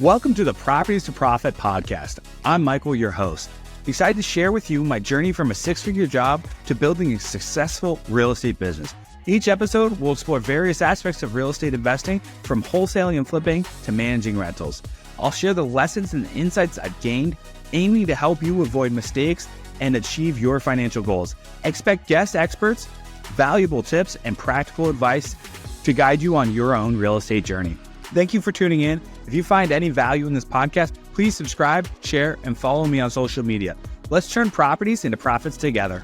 Welcome to the Properties to Profit podcast. I'm Michael, your host. Excited to share with you my journey from a six-figure job to building a successful real estate business. Each episode will explore various aspects of real estate investing, from wholesaling and flipping to managing rentals. I'll share the lessons and insights I've gained, aiming to help you avoid mistakes and achieve your financial goals. Expect guest experts, valuable tips, and practical advice to guide you on your own real estate journey. Thank you for tuning in. If you find any value in this podcast, please subscribe, share, and follow me on social media. Let's turn properties into profits together.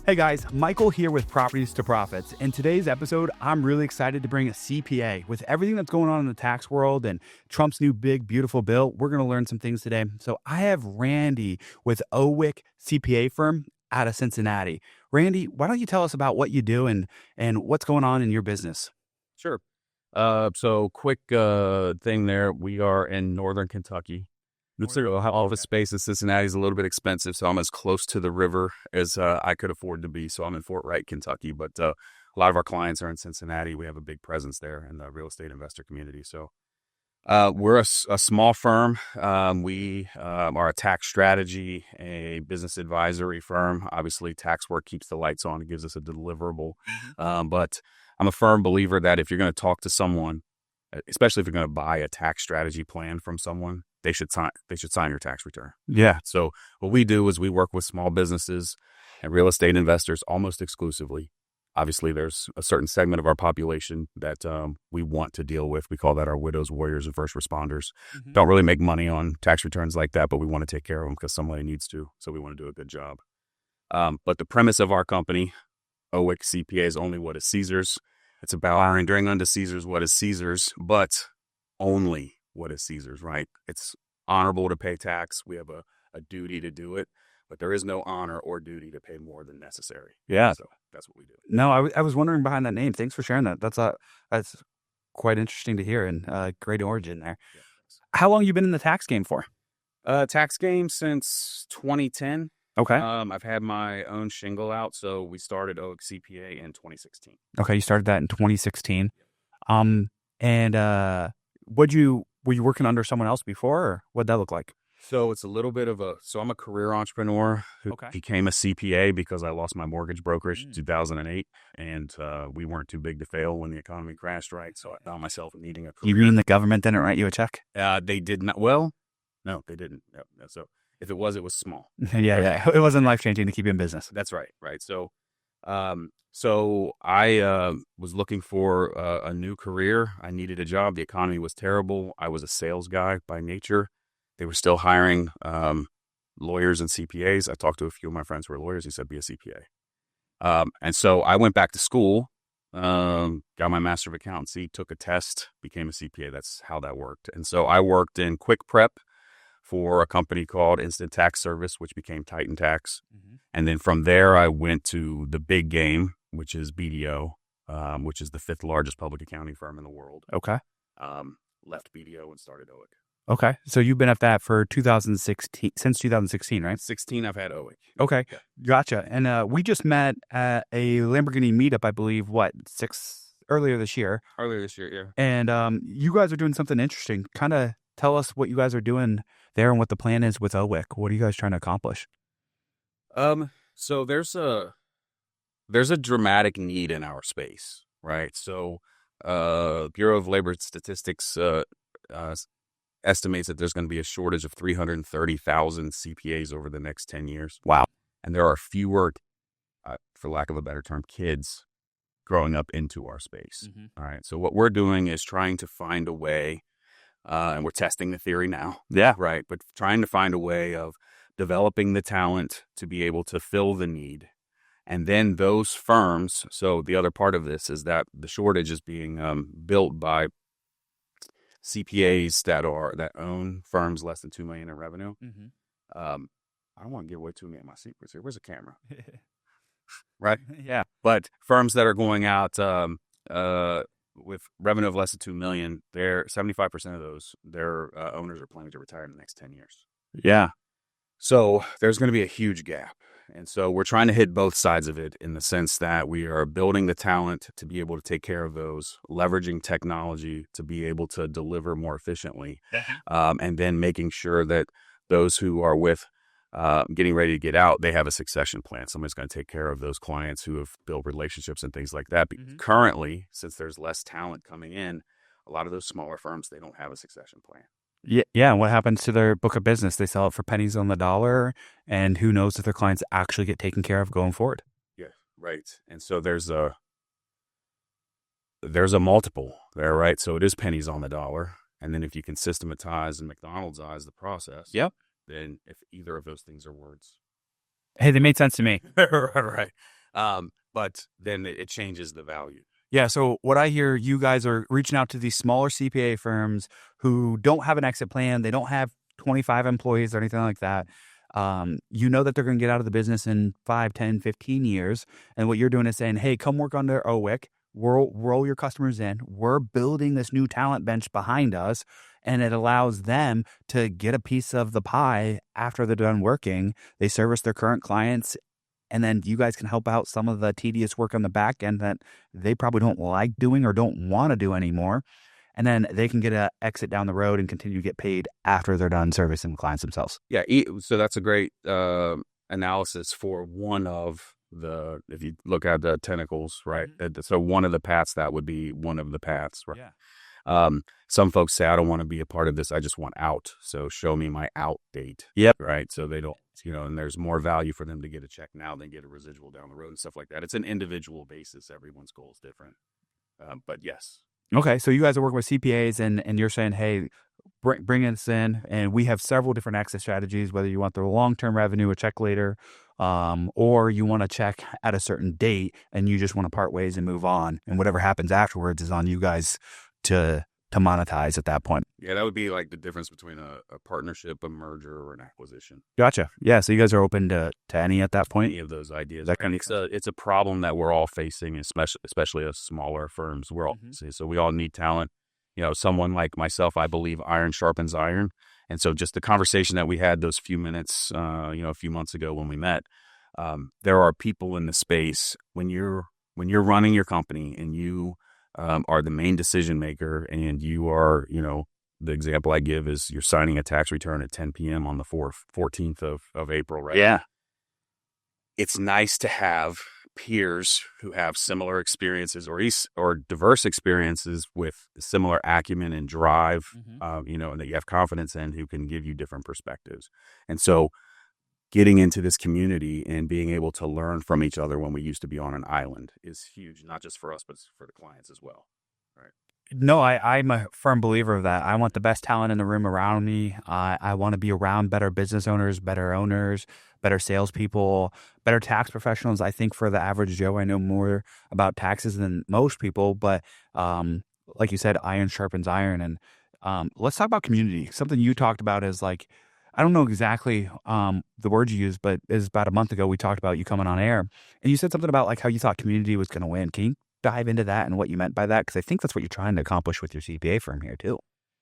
Hey guys, Michael here with Properties to Profits. In today's episode, I'm really excited to bring a CPA. With everything that's going on in the tax world and Trump's new big, beautiful bill, we're going to learn some things today. So I have Randy with OWIC CPA firm out of Cincinnati. Randy, why don't you tell us about what you do and what's going on in your business? Sure. So quick thing there. We are in Northern Kentucky. Office space in Cincinnati is a little bit expensive, so I'm as close to the river as I could afford to be. So I'm in Fort Wright, Kentucky, but a lot of our clients are in Cincinnati. We have a big presence there in the real estate investor community. So we're a small firm. We are a tax strategy, a business advisory firm. Obviously, tax work keeps the lights on. It gives us a deliverable. But I'm a firm believer that if you're going to talk to someone, especially if you're going to buy a tax strategy plan from someone, they should sign your tax return. Yeah. So what we do is we work with small businesses and real estate investors almost exclusively. Obviously, there's a certain segment of our population that we want to deal with. We call that our widows, warriors, and first responders. Don't really make money on tax returns like that, but we want to take care of them because somebody needs to. So we want to do a good job. But the premise of our company, OWIC CPA, is only what is Caesar's. It's about rendering unto Caesar's what is Caesar's, but only what is Caesar's, right? It's honorable to pay tax. We have a duty to do it, but there is no honor or duty to pay more than necessary. Yeah. So that's what we do. No, I was wondering behind that name. Thanks for sharing that. That's quite interesting to hear and great origin there. Yeah. How long have you been in the tax game for? Tax game since 2010. Okay. I've had my own shingle out, so we started OWIC CPA in 2016. Okay, you started that in 2016. Were you working under someone else before, or what'd that look like? So it's a little bit of I'm a career entrepreneur who became a CPA because I lost my mortgage brokerage in 2008, and we weren't too big to fail when the economy crashed, right? So I found myself needing a career. You mean the government didn't write you a check? They did not. Well, no, they didn't. No. So if it was small. Yeah. It wasn't life-changing to keep you in business. That's right. So I was looking for a new career. I needed a job. The economy was terrible. I was a sales guy by nature. They were still hiring lawyers and CPAs. I talked to a few of my friends who were lawyers. He said, be a CPA. And so I went back to school, got my Master of Accountancy, took a test, became a CPA. That's how that worked. And so I worked in quick prep for a company called Instant Tax Service, which became Titan Tax. And then from there, I went to the big game, which is BDO, which is the 5th largest public accounting firm in the world. Okay. Left BDO and started OWIC. Okay. So you've been at that for 2016, since 2016, right? 16, I've had OWIC. Okay. Yeah. Gotcha. And we just met at a Lamborghini meetup, I believe, earlier this year. Earlier this year, yeah. And you guys are doing something interesting. Kind of tell us what you guys are doing there and what the plan is with OWIC. What are you guys trying to accomplish? So there's a dramatic need in our space, right? So Bureau of Labor Statistics estimates that there's going to be a shortage of 330,000 CPAs over the next 10 years. Wow. And there are fewer, for lack of a better term, kids growing up into our space. All right. So what we're doing is trying to find a way, and we're testing the theory now. Yeah. Right. But trying to find a way of developing the talent to be able to fill the need. And then those firms, so the other part of this is that the shortage is being built by CPAs that own firms less than $2 million in revenue. I don't want to give away too many of my secrets here. Where's the camera? Right? Yeah. But firms that are going out with revenue of less than $2 million, 75% of those, their owners are planning to retire in the next 10 years. Yeah. So there's going to be a huge gap. And so we're trying to hit both sides of it in the sense that we are building the talent to be able to take care of those, leveraging technology to be able to deliver more efficiently, and then making sure that those who are with getting ready to get out, they have a succession plan. Somebody's going to take care of those clients who have built relationships and things like that. Currently, since there's less talent coming in, a lot of those smaller firms, they don't have a succession plan. Yeah. What happens to their book of business? They sell it for pennies on the dollar, and who knows if their clients actually get taken care of going forward. Yeah, right. And so there's a multiple there, right? So it is pennies on the dollar. And then if you can systematize and McDonald'size the process, then if either of those things are words. Hey, they made sense to me. Right. But then it changes the value. Yeah. So what I hear, you guys are reaching out to these smaller CPA firms who don't have an exit plan. They don't have 25 employees or anything like that. You know that they're going to get out of the business in 5, 10, 15 years. And what you're doing is saying, hey, come work under OWIC. Roll your customers in. We're building this new talent bench behind us. And it allows them to get a piece of the pie after they're done working. They service their current clients. And then you guys can help out some of the tedious work on the back end that they probably don't like doing or don't want to do anymore. And then they can get an exit down the road and continue to get paid after they're done servicing clients themselves. Yeah. So that's a great analysis for one of the, if you look at the tentacles, right? So one of the paths, that would be one of the paths, right? Yeah. Some folks say, I don't want to be a part of this. I just want out. So show me my out date. Yep. Right. So they don't, and there's more value for them to get a check now than get a residual down the road and stuff like that. It's an individual basis. Everyone's goal is different. But yes. Okay. So you guys are working with CPAs and you're saying, hey, bring us in. And we have several different exit strategies, whether you want the long-term revenue, a check later, or you want to check at a certain date and you just want to part ways and move on. And whatever happens afterwards is on you guys to monetize at that point. Yeah, that would be like the difference between a partnership, a merger, or an acquisition. Gotcha. Yeah, so you guys are open to any at that point? Any of those ideas. It's a problem that we're all facing, especially as smaller firms. We're all so we all need talent. Someone like myself, I believe iron sharpens iron. And so just the conversation that we had those few minutes, a few months ago when we met, there are people in the space when you're running your company and you are the main decision maker, and you are, the example I give is you're signing a tax return at 10 p.m. on the 14th of April, right? Yeah. It's nice to have peers who have similar experiences or diverse experiences with similar acumen and drive, and that you have confidence in, who can give you different perspectives. And so getting into this community and being able to learn from each other when we used to be on an island is huge, not just for us, but for the clients as well. Right. No, I'm a firm believer of that. I want the best talent in the room around me. I want to be around better business owners, better salespeople, better tax professionals. I think for the average Joe, I know more about taxes than most people, but like you said, iron sharpens iron. And let's talk about community. Something you talked about is like, I don't know exactly the words you used, but it was about a month ago we talked about you coming on air, and you said something about like how you thought community was going to win. Can you dive into that and what you meant by that? Because I think that's what you're trying to accomplish with your CPA firm here too.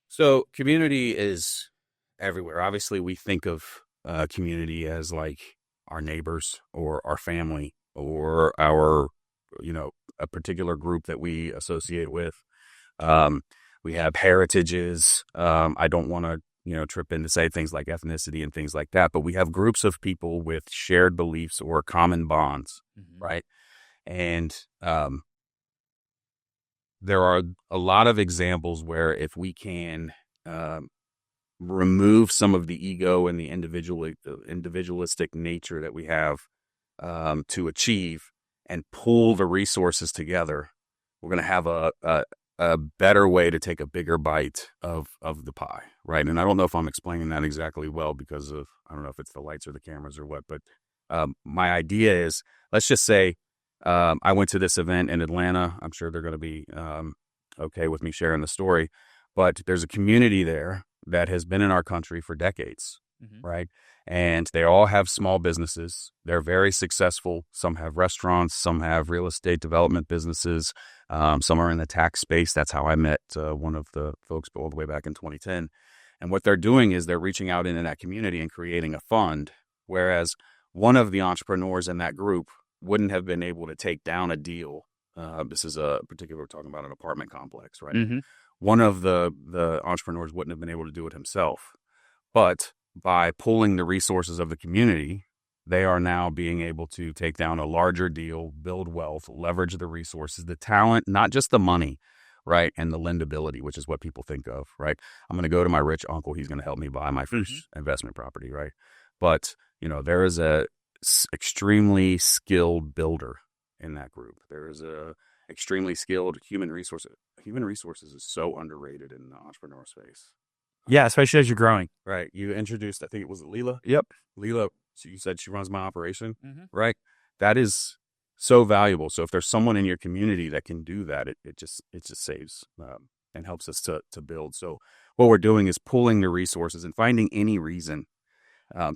So community is everywhere. Obviously, we think of community as like our neighbors or our family or our, a particular group that we associate with. We have heritages. I don't want to trip in to say things like ethnicity and things like that, but we have groups of people with shared beliefs or common bonds, right? And there are a lot of examples where if we can remove some of the ego and the individualistic nature that we have to achieve and pull the resources together, we're going to have a better way to take a bigger bite of the pie, right? And I don't know if I'm explaining that exactly well because of, I don't know if it's the lights or the cameras or what, but my idea is, let's just say I went to this event in Atlanta. I'm sure they're going to be okay with me sharing the story, but there's a community there that has been in our country for decades, right? And they all have small businesses. They're very successful. Some have restaurants, some have real estate development businesses. Some are in the tax space. That's how I met one of the folks all the way back in 2010. And what they're doing is they're reaching out into that community and creating a fund. Whereas one of the entrepreneurs in that group wouldn't have been able to take down a deal. This is we're talking about an apartment complex, right? Mm-hmm. One of the entrepreneurs wouldn't have been able to do it himself. But by pulling the resources of the community, they are now being able to take down a larger deal, build wealth, leverage the resources, the talent, not just the money, right? And the lendability, which is what people think of, right? I'm going to go to my rich uncle. He's going to help me buy my first investment property, right? But, there is a extremely skilled builder in that group. There is a extremely skilled human resources. Human resources is so underrated in the entrepreneur space. Yeah, especially as you're growing. Right. You introduced, I think it was Leela. Yep. Leela, you said she runs my operation, right? That is so valuable. So if there's someone in your community that can do that, it just saves and helps us to build. So what we're doing is pulling the resources and finding any reason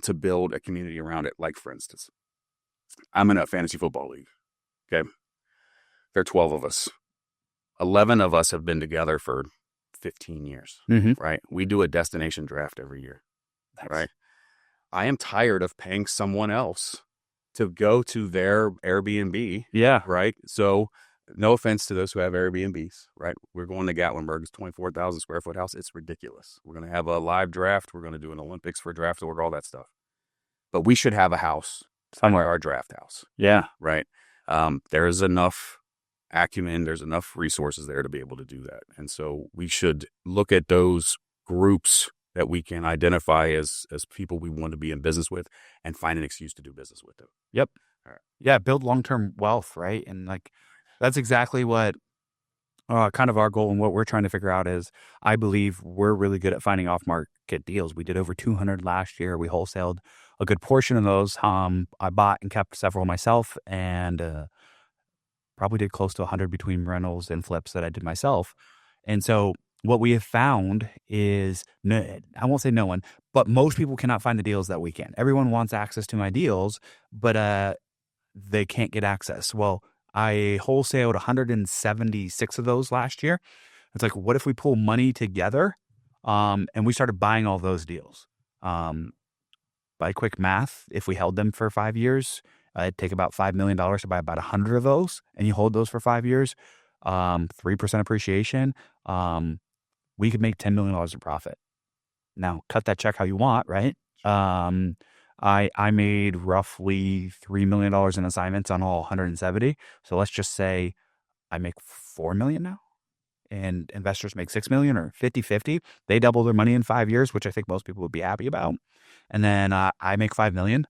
to build a community around it. Like, for instance, I'm in a fantasy football league. Okay. There are 12 of us. 11 of us have been together for 15 years, right? We do a destination draft every year, right? I am tired of paying someone else to go to their Airbnb. Yeah. Right. So no offense to those who have Airbnbs, right? We're going to Gatlinburg. It's 24,000 square foot house. It's ridiculous. We're going to have a live draft. We're going to do an Olympics for draft order, all that stuff. But we should have a house somewhere, our draft house. Yeah. Right. There's enough acumen. There's enough resources there to be able to do that. And so we should look at those groups that we can identify as people we want to be in business with and find an excuse to do business with them. Yep. All right. Yeah. Build long-term wealth, right? And that's exactly what kind of our goal and what we're trying to figure out is I believe we're really good at finding off-market deals. We did over 200 last year. We wholesaled a good portion of those. I bought and kept several myself and probably did close to 100 between rentals and flips that I did myself. And so what we have found is, I won't say no one, but most people cannot find the deals that we can. Everyone wants access to my deals, but they can't get access. Well, I wholesaled 176 of those last year. It's like, what if we pull money together and we started buying all those deals? By quick math, if we held them for 5 years, it'd take about $5 million to buy about 100 of those, and you hold those for 5 years, 3% appreciation, we could make $10 million in profit. Now, cut that check how you want, right? I made roughly $3 million in assignments on all 170. So let's just say I make $4 million now, and investors make $6 million or 50-50. They double their money in 5 years, which I think most people would be happy about. And then I make $5 million.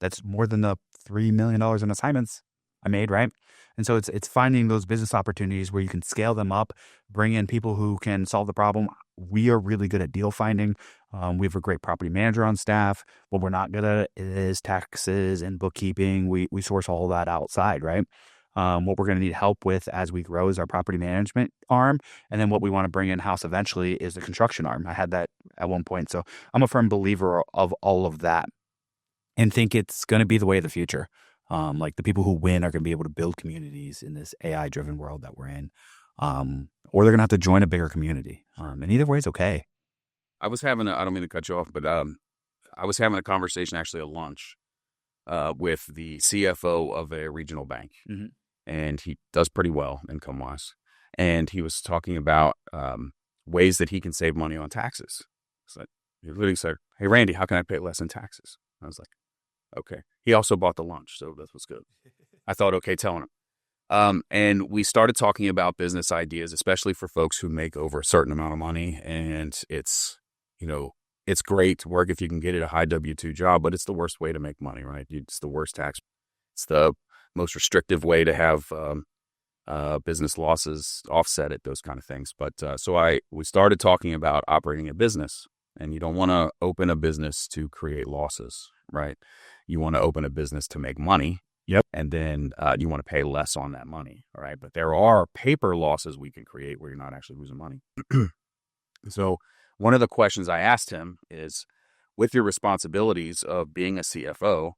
That's more than the $3 million in assignments I made, right? And so it's finding those business opportunities where you can scale them up, bring in people who can solve the problem. We are really good at deal finding. We have a great property manager on staff. What we're not good at is taxes and bookkeeping. We source all of that outside, right? What we're going to need help with as we grow is our property management arm. And then what we want to bring in-house eventually is the construction arm. I had that at one point. So I'm a firm believer of all of that and think it's going to be the way of the future. Like the people who win are going to be able to build communities in this AI-driven world that we're in. Or they're going to have to join a bigger community. And either way is okay. I was having I don't mean to cut you off, but I was having a conversation actually at lunch with the CFO of a regional bank. Mm-hmm. And he does pretty well income-wise. And he was talking about ways that he can save money on taxes. So he literally said, "Hey, Randy, how can I pay less in taxes?" I was like, okay. He also bought the lunch, so that was good. I thought, okay, telling him. And we started talking about business ideas, especially for folks who make over a certain amount of money. And it's, it's great to work if you can get it a high W-2 job, but it's the worst way to make money, right? It's the worst tax. It's the most restrictive way to have business losses offset it, those kind of things. But we started talking about operating a business, and you don't want to open a business to create losses, right? You want to open a business to make money. Yep. And then you want to pay less on that money, all right? But there are paper losses we can create where you're not actually losing money. So one of the questions I asked him is, with your responsibilities of being a CFO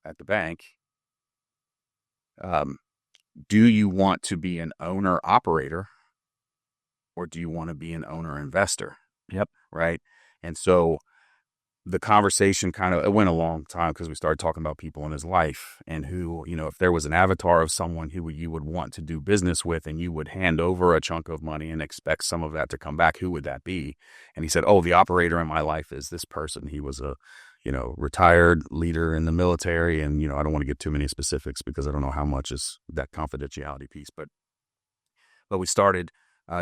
at the bank, do you want to be an owner-operator, or do you want to be an owner-investor? Yep. Right? And so the conversation it went a long time because we started talking about people in his life and who, if there was an avatar of someone who you would want to do business with and you would hand over a chunk of money and expect some of that to come back, who would that be? And he said, oh, the operator in my life is this person. He was a, retired leader in the military. And, I don't want to get too many specifics because I don't know how much is that confidentiality piece. But we started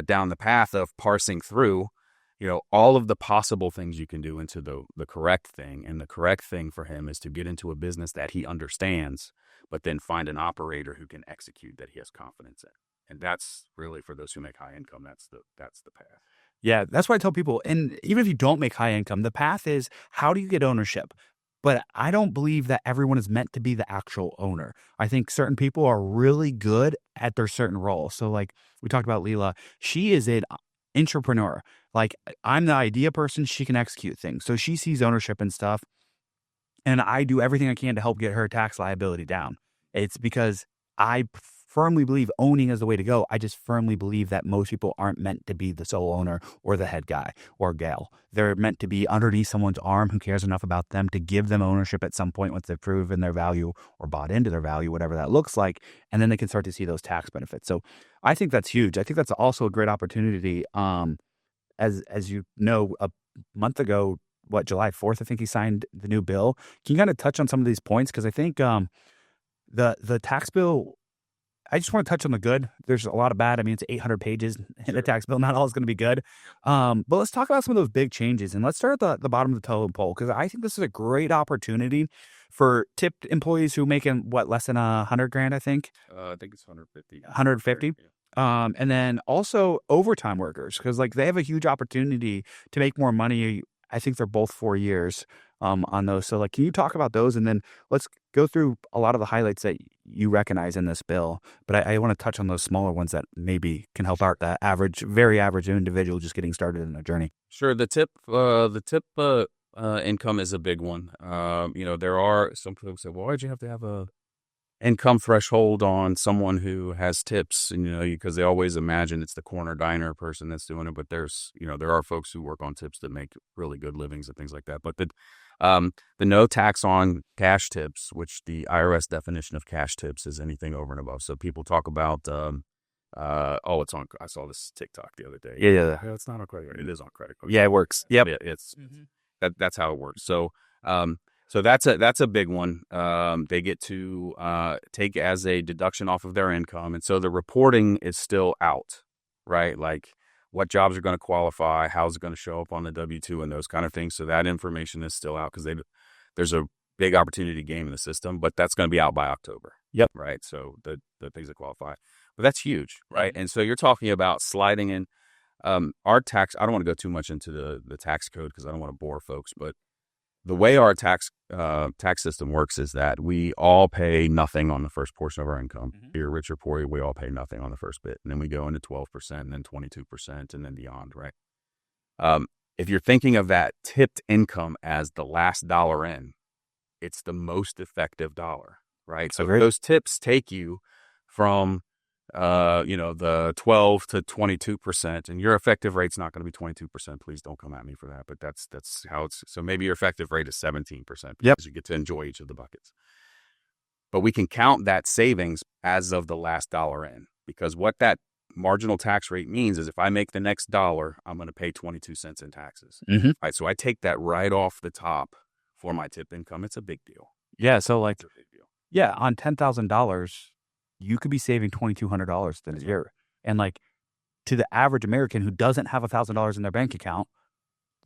down the path of parsing through all of the possible things you can do into the correct thing. And the correct thing for him is to get into a business that he understands, but then find an operator who can execute that he has confidence in. And that's really, for those who make high income, that's the path. Yeah, that's why I tell people, and even if you don't make high income, the path is, how do you get ownership? But I don't believe that everyone is meant to be the actual owner. I think certain people are really good at their certain role. So like we talked about Leela, she is an entrepreneur. Like, I'm the idea person, she can execute things. So she sees ownership and stuff. And I do everything I can to help get her tax liability down. It's because I firmly believe owning is the way to go. I just firmly believe that most people aren't meant to be the sole owner or the head guy or gal. They're meant to be underneath someone's arm who cares enough about them to give them ownership at some point once they've proven their value or bought into their value, whatever that looks like. And then they can start to see those tax benefits. So I think that's huge. I think that's also a great opportunity. As you know, a month ago, July 4th, I think he signed the new bill. Can you kind of touch on some of these points? Because I think the tax bill, I just want to touch on the good. There's a lot of bad. I mean, it's 800 pages in the tax bill. Not all is going to be good. But let's talk about some of those big changes. And let's start at the bottom of the totem pole, because I think this is a great opportunity for tipped employees who making, less than $100,000, I think? I think it's 150. 150? Yeah. And then also overtime workers, because they have a huge opportunity to make more money. I think they're both 4 years on those. So can you talk about those? And then let's go through a lot of the highlights that you recognize in this bill. But I want to touch on those smaller ones that maybe can help out the very average individual just getting started in their journey. Sure. The tip income is a big one. There are some folks say, well, why'd you have to have a income threshold on someone who has tips? And, because they always imagine it's the corner diner person that's doing it. But there's, there are folks who work on tips that make really good livings and things like that. But the no tax on cash tips, which the IRS definition of cash tips is anything over and above. So people talk about, it's on, I saw this TikTok the other day. Yeah. It's not on credit card. It is on credit card. Yeah, it works. Yep. It's that's how it works. So that's a big one. They get to take as a deduction off of their income. And so the reporting is still out, right? Like what jobs are going to qualify, how's it going to show up on the W-2 and those kind of things. So that information is still out because there's a big opportunity game in the system, but that's going to be out by October. Yep. Right. So the things that qualify, but that's huge. Right. And so you're talking about sliding in our tax. I don't want to go too much into the tax code because I don't want to bore folks, but the way our tax system works is that we all pay nothing on the first portion of our income. Mm-hmm. You're rich or poor, we all pay nothing on the first bit. And then we go into 12% and then 22% and then beyond, right? If you're thinking of that tipped income as the last dollar in, it's the most effective dollar, right? So those tips take you from the 12 to 22%, and your effective rate's not going to be 22%. Please don't come at me for that, but that's how it's. So maybe your effective rate is 17% because you get to enjoy each of the buckets. But we can count that savings as of the last dollar in, because what that marginal tax rate means is if I make the next dollar, I'm going to pay 22 cents in taxes. Mm-hmm. Right, so I take that right off the top for my tip income. It's a big deal. Yeah, so it's a big deal. Yeah, on $10,000. You could be saving $2,200 in a year. And to the average American who doesn't have $1,000 in their bank account,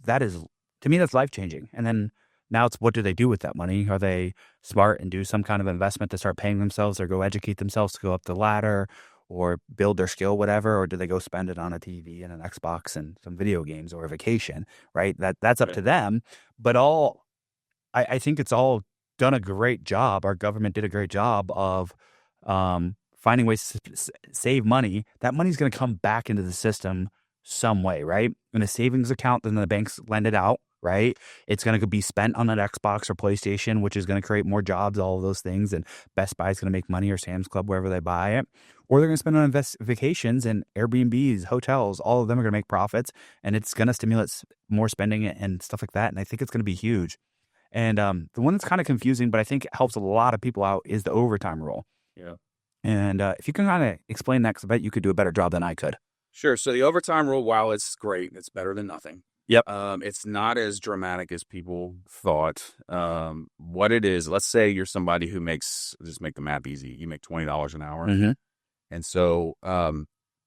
to me, that's life-changing. And then now it's, what do they do with that money? Are they smart and do some kind of investment to start paying themselves or go educate themselves to go up the ladder or build their skill, whatever? Or do they go spend it on a TV and an Xbox and some video games or a vacation, right? That's up to them. But I think it's all done a great job. Our government did a great job of finding ways to save money. That money's going to come back into the system some way, right? In a savings account, then the banks lend it out, right? It's going to be spent on an Xbox or PlayStation, which is going to create more jobs, all of those things. And Best Buy is going to make money, or Sam's Club, wherever they buy it. Or they're going to spend on vacations and Airbnbs, hotels. All of them are going to make profits, and it's going to stimulate more spending and stuff like that. And I think it's going to be huge. And the one that's kind of confusing, but I think helps a lot of people out, is the overtime rule. Yeah. And if you can kind of explain that, because I bet you could do a better job than I could. Sure. So the overtime rule, while it's great, it's better than nothing. Yep. It's not as dramatic as people thought. What it is, let's say you're somebody who makes, just make the math easy, you make $20 an hour. Mm-hmm. And so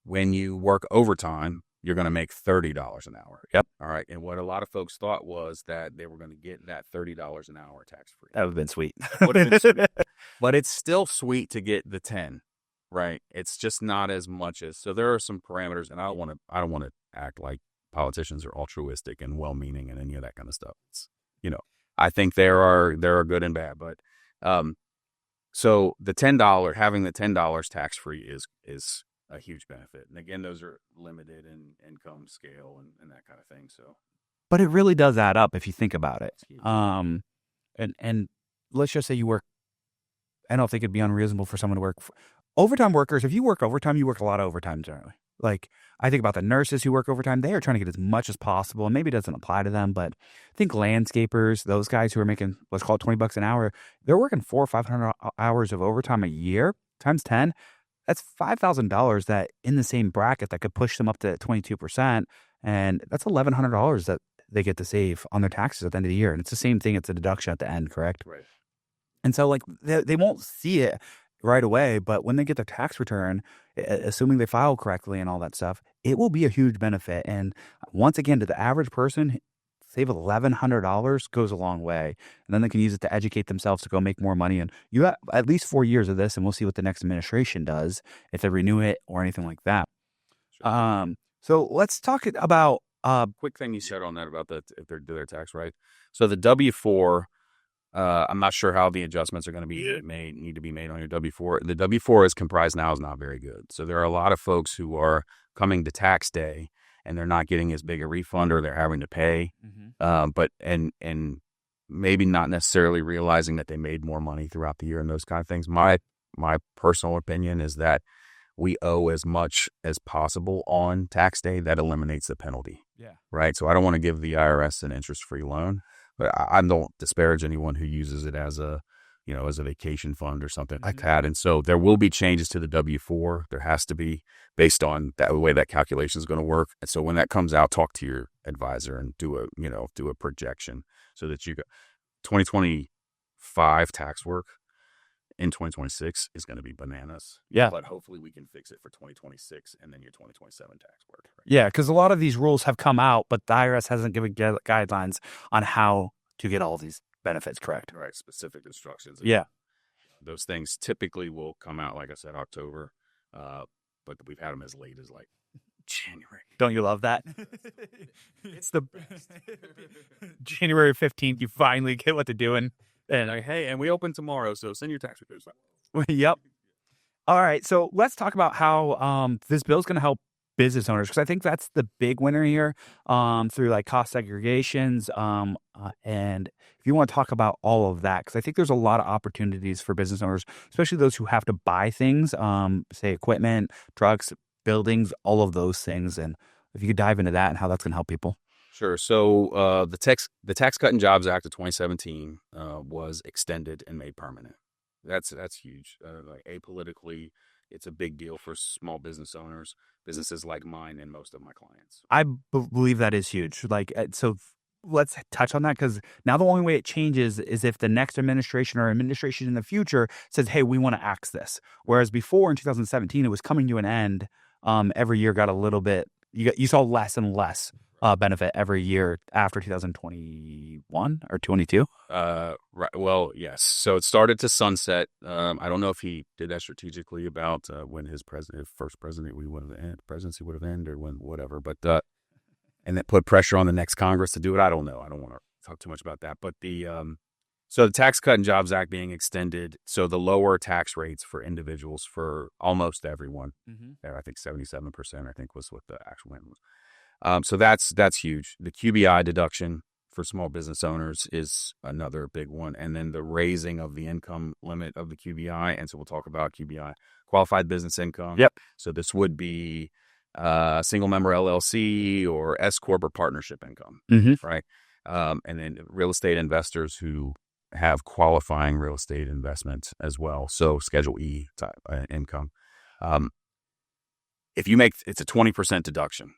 when you work overtime, you're going to make $30 an hour. Yep. All right. And what a lot of folks thought was that they were going to get that $30 an hour tax-free. That would have been sweet. But it's still sweet to get the 10, right? It's just not as much as, so there are some parameters, and I don't want to act like politicians are altruistic and well-meaning and any of that kind of stuff. It's, I think there are good and bad, but so the having the $10 tax-free is a huge benefit. And again, those are limited in income scale and that kind of thing. So, but it really does add up if you think about it. And let's just say you work, I don't think it'd be unreasonable for someone to work overtime workers. If you work overtime, you work a lot of overtime generally. Like, I think about the nurses who work overtime, they are trying to get as much as possible, and maybe it doesn't apply to them, but I think landscapers, those guys who are making, let's call it $20 an hour, they're working 400 or 500 hours of overtime a year times 10. That's $5,000 that in the same bracket that could push them up to 22%. And that's $1,100 that they get to save on their taxes at the end of the year. And it's the same thing. It's a deduction at the end, correct? Right. And so like they won't see it right away, but when they get their tax return, assuming they file correctly and all that stuff, it will be a huge benefit. And once again, to the average person, save $1,100 goes a long way. And then they can use it to educate themselves to go make more money. And you have at least 4 years of this, and we'll see what the next administration does, if they renew it or anything like that. Sure. So let's talk about quick thing you said on that about if they do their tax right. So the W-4, I'm not sure how the adjustments are going to be need to be made on your W-4. The W-4 is comprised now is not very good. So there are a lot of folks who are coming to tax day and they're not getting as big a refund, or they're having to pay, but maybe not necessarily realizing that they made more money throughout the year and those kind of things. My personal opinion is that we owe as much as possible on tax day. That eliminates the penalty. Yeah. Right. So I don't want to give the IRS an interest-free loan, but I don't disparage anyone who uses it as a vacation fund or something like that. And so there will be changes to the W-4. There has to be, based on the way that calculation is going to work. And so when that comes out, talk to your advisor and do a projection so that you go 2025 tax work in 2026 is going to be bananas. Yeah. But hopefully we can fix it for 2026 and then your 2027 tax work. Right? Yeah, because a lot of these rules have come out, but the IRS hasn't given guidelines on how to get all these benefits correct. Right, specific instructions. Yeah. Those things typically will come out, like I said, October, but we've had them as late as like January. Don't you love that? It's the best. January 15th, you finally get what they're doing. And like, hey, and we open tomorrow, so send your tax returns. Yep. All right, so let's talk about how this bill is going to help business owners, because I think that's the big winner here, through like cost segregations, and if you want to talk about all of that, because I think there's a lot of opportunities for business owners, especially those who have to buy things, say equipment, trucks, buildings, all of those things, and if you could dive into that and how that's going to help people. Sure. So the Tax Cut and Jobs Act of 2017 was extended and made permanent. That's huge. Like apolitically, it's a big deal for small business owners, businesses like mine and most of my clients. I believe that is huge. Like, so let's touch on that, because now the only way it changes is if the next administration or administration in the future says, hey, we want to axe this. Whereas before in 2017, it was coming to an end. Every year got a little bit, you saw less and less benefit every year after 2021 or 22. Right. Well, yes. So it started to sunset. I don't know if he did that strategically about when his first presidency would have ended, or when whatever. But and that put pressure on the next Congress to do it. I don't know. I don't want to talk too much about that. But so the Tax Cut and Jobs Act being extended, so the lower tax rates for individuals for almost everyone. I think 77%, I think, was what the actual end was. So that's huge. The QBI deduction for small business owners is another big one. And then the raising of the income limit of the QBI. And so we'll talk about QBI, qualified business income. Yep. So this would be single member LLC or S Corp or partnership income, right? And then real estate investors who have qualifying real estate investments as well. So Schedule E type income. If you make, it's a 20% deduction,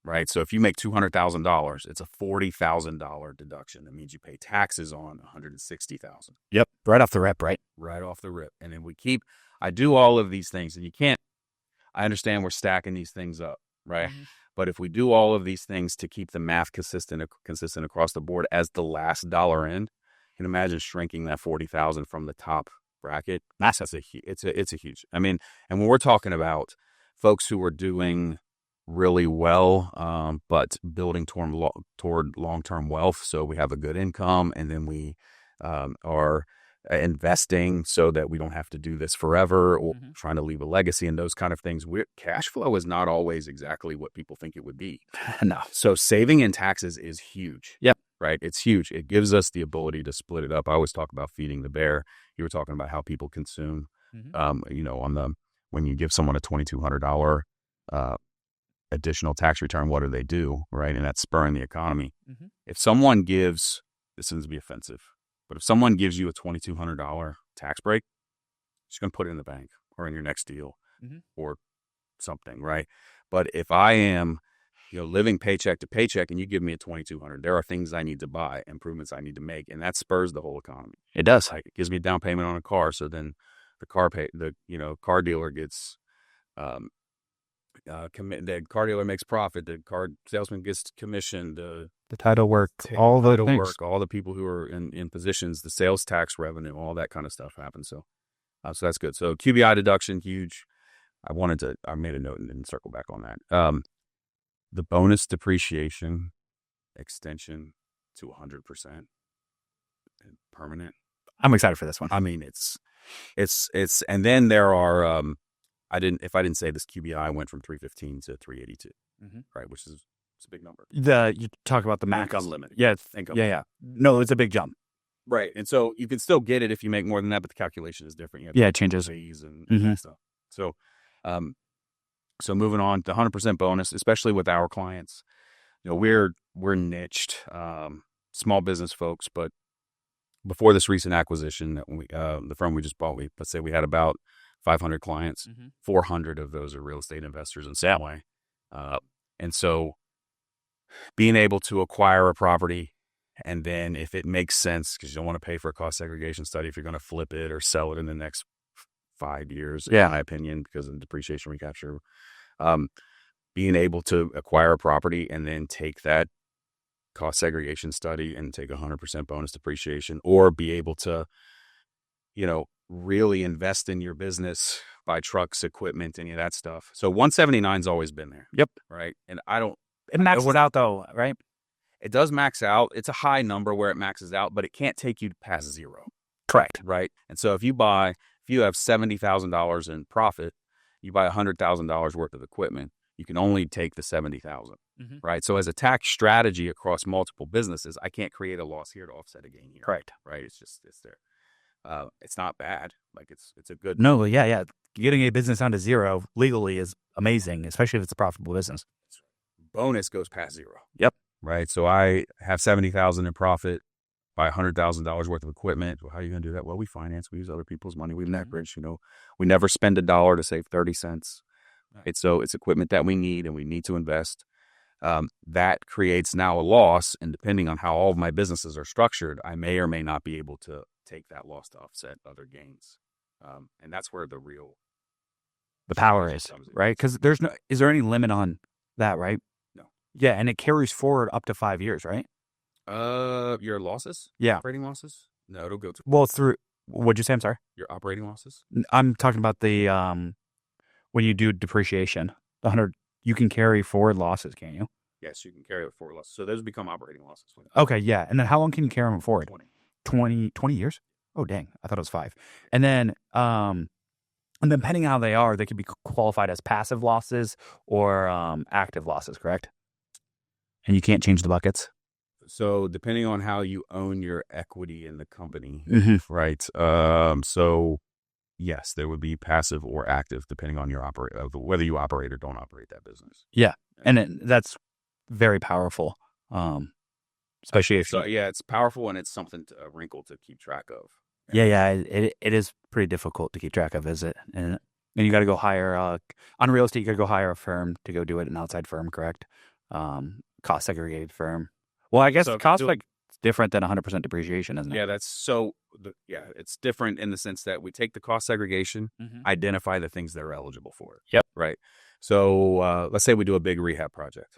right? So if you make $200,000, it's a $40,000 deduction. That means you pay taxes on $160,000. Yep. Right off the rip, right? Right off the rip. And then I do all of these things, and I understand we're stacking these things up, right? But if we do all of these things to keep the math consistent across the board as the last dollar in, you can imagine shrinking that 40,000 from the top bracket. It's a huge. I mean, and when we're talking about folks who are doing really well, but building toward long-term wealth, so we have a good income, and then we are investing so that we don't have to do this forever, or trying to leave a legacy and those kind of things. Cash flow is not always exactly what people think it would be. No. So saving in taxes is huge. Yep. Right. It's huge. It gives us the ability to split it up. I always talk about feeding the bear. You were talking about how people consume, when you give someone a $2,200 additional tax return, what do they do? Right. And that's spurring the economy. If someone gives, this is to be offensive, but if someone gives you a $2,200 tax break, you're going to put it in the bank or in your next deal or something. Right. But if I am, living paycheck to paycheck and you give me a $2,200, there are things I need to buy, improvements I need to make. And that spurs the whole economy. It does. Like, it gives me a down payment on a car. So then the car dealer gets, the car dealer makes profit. The car salesman gets commission. The title work, all the things. Work, all the people who are in positions, the sales tax revenue, all that kind of stuff happens. So that's good. So QBI deduction, huge. I made a note and didn't circle back on that. The bonus depreciation extension to 100% permanent. I'm excited for this one. I mean, it's, and then there are, if I didn't say this, QBI went from 315 to 382, right? Which is, it's a big number. You talk about the max income limit. Yeah. Income. Yeah. No, it's a big jump. Right. And so you can still get it if you make more than that, but the calculation is different. It changes. Fees and stuff. So moving on, the 100% bonus, especially with our clients, we're niched, small business folks, but before this recent acquisition, the firm we just bought, let's say we had about 500 clients, 400 of those are real estate investors in some way. And so being able to acquire a property, and then if it makes sense, because you don't want to pay for a cost segregation study if you're going to flip it or sell it in the next 5 years, in my opinion, because of the depreciation recapture, being able to acquire a property and then take that cost segregation study and take 100% bonus depreciation, or be able to, really invest in your business, buy trucks, equipment, any of that stuff. So 179's always been there. Yep. Right. And it maxes out though, right? It does max out. It's a high number where it maxes out, but it can't take you past zero. Correct. Right. And so if you have $70,000 in profit, you buy $100,000 worth of equipment, you can only take the $70,000. Right. So as a tax strategy across multiple businesses, I can't create a loss here to offset a gain here. Correct. Right. It's there. It's not bad. Like it's a good. No. Yeah. Getting a business down to zero legally is amazing, especially if it's a profitable business. Bonus goes past zero. Yep. Right. So I have $70,000 in profit, buy $100,000 worth of equipment. Well, how are you going to do that? Well, we finance. We use other people's money. We leverage. We never spend $1 to save 30 cents. Right. So it's equipment that we need and we need to invest. That creates now a loss, and depending on how all of my businesses are structured, I may or may not be able to take that loss to offset other gains. And that's where the power is, right? Because is there any limit on that, right? No. Yeah, and it carries forward up to 5 years, right? Your losses? Yeah. Operating losses? No, it'll go through, what'd you say? I'm sorry? Your operating losses? I'm talking about the, when you do depreciation, the 100, you can carry forward losses, can't you? Yes, you can carry forward losses. So those become operating losses. Okay, yeah. And then how long can you carry them forward? 20 years? Oh, dang. I thought it was 5. And then depending on how they are, they could be qualified as passive losses or active losses, correct? And you can't change the buckets? So depending on how you own your equity in the company, Mm-hmm. right? So yes, there would be passive or active depending on your whether you operate or don't operate that business. Yeah. And that's very powerful. Especially if So yeah, it's powerful and it's something a wrinkle to keep track of. yeah, it is pretty difficult to keep track of, is it? And you got to go hire on real estate. You got to go hire a firm to go do it, an outside firm, correct? Cost segregated firm. Well, I guess So cost like different than 100% depreciation, isn't it? Yeah, it's different in the sense that we take the cost segregation, Mm-hmm. identify the things that are eligible for it. Yep. Right. So let's say we do a big rehab project,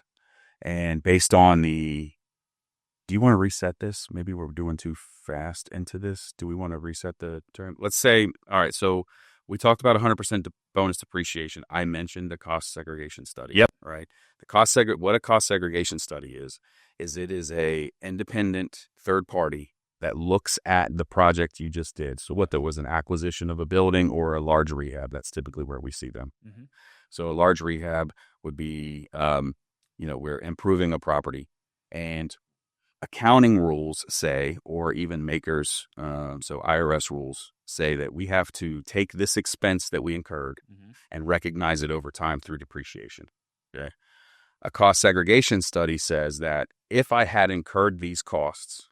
and based on do you want to reset this? Maybe we're doing too fast into this. Do we want to reset the term? Let's say, all right, so we talked about 100% bonus depreciation. I mentioned the cost segregation study. Yep. Right. What a cost segregation study is it is a independent third party that looks at the project you just did. So what there was an acquisition of a building or a large rehab. That's typically where we see them. Mm-hmm. So a large rehab would be, we're improving a property, and accounting rules say, or even makers, so IRS rules say that we have to take this expense that we incurred and recognize it over time through depreciation. Okay. A cost segregation study says that if I had incurred these costs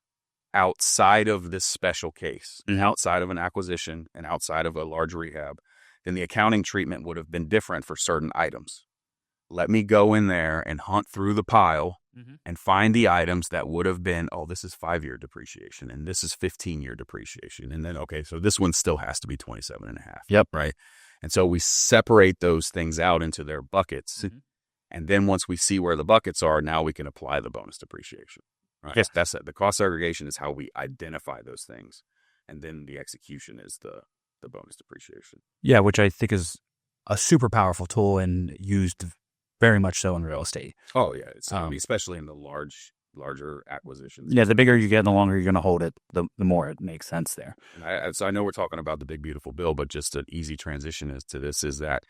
outside of this special case, outside of an acquisition and outside of a large rehab, then the accounting treatment would have been different for certain items. Let me go in there and hunt through the pile and find the items that would have been, this is 5-year depreciation and this is 15-year depreciation. And then, okay, so this one still has to be 27.5. Yep. Right. And so we separate those things out into their buckets. And then once we see where the buckets are, now we can apply the bonus depreciation. Right. Yes. That's it. The cost segregation is how we identify those things. And then the execution is the bonus depreciation. Yeah, which I think is a super powerful tool and used very much so in real estate. Oh, yeah. It's, especially in the larger acquisitions. Yeah, the bigger you get, the longer you're going to hold it, the more it makes sense there. And so I know we're talking about the big, beautiful bill, but just an easy transition to this is that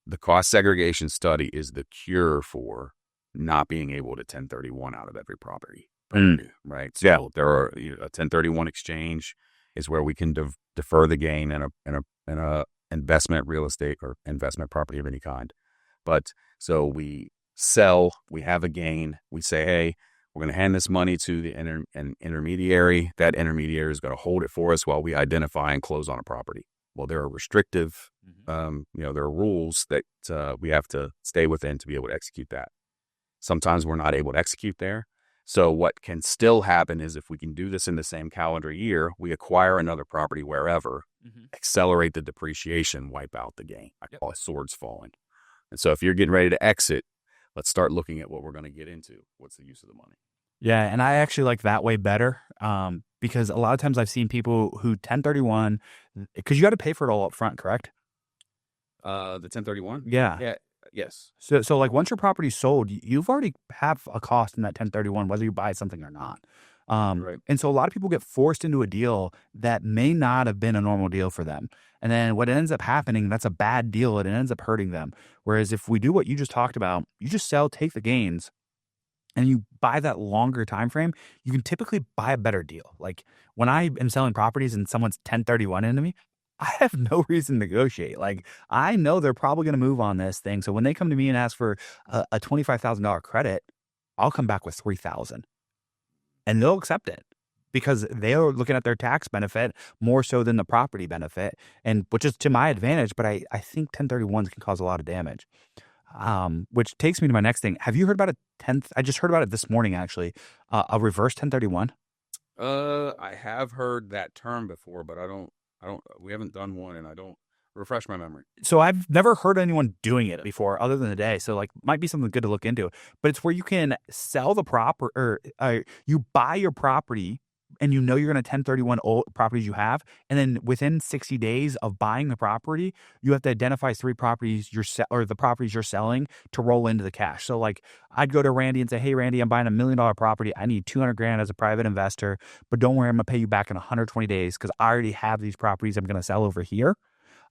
the cost segregation study is the cure for not being able to 1031 out of every property. Right? So there are a 1031 exchange is where we can defer the gain in a investment real estate or investment property of any kind. But so we sell, we have a gain, we say, hey, we're going to hand this money to an intermediary. That intermediary is going to hold it for us while we identify and close on a property. Well, there are restrictive, there are rules that we have to stay within to be able to execute that. Sometimes we're not able to execute there. So what can still happen is if we can do this in the same calendar year, we acquire another property wherever, accelerate the depreciation, wipe out the gain. I call it swords falling. And so if you're getting ready to exit, let's start looking at what we're going to get into. What's the use of the money? Yeah, and I actually like that way better because a lot of times I've seen people who 1031, because you got to pay for it all up front, correct? The 1031? Yeah. Yes. So like once your property's sold, you've already have a cost in that 1031, whether you buy something or not. Right. And so a lot of people get forced into a deal that may not have been a normal deal for them. And then what ends up happening, that's a bad deal and it ends up hurting them. Whereas if we do what you just talked about, you just sell, take the gains, and you buy that longer time frame, you can typically buy a better deal. Like when I am selling properties and someone's 1031 into me, I have no reason to negotiate. Like I know they're probably going to move on this thing. So when they come to me and ask for a $25,000 credit, I'll come back with $3,000 and they'll accept it because they are looking at their tax benefit more so than the property benefit, and which is to my advantage. But I think 1031s can cause a lot of damage. Which takes me to my next thing. Have you heard about I just heard about it this morning, actually, a reverse 1031? I have heard that term before, but we haven't done one and I don't refresh my memory. So I've never heard anyone doing it before other than today. So like might be something good to look into, but it's where you can sell the property or you buy your property and you're going to 1031 old properties you have. And then within 60 days of buying the property, you have to identify 3 properties or the properties you're selling to roll into the cash. So like I'd go to Randy and say, hey, Randy, I'm buying $1 million property. I need $200,000 as a private investor, but don't worry, I'm going to pay you back in 120 days because I already have these properties I'm going to sell over here.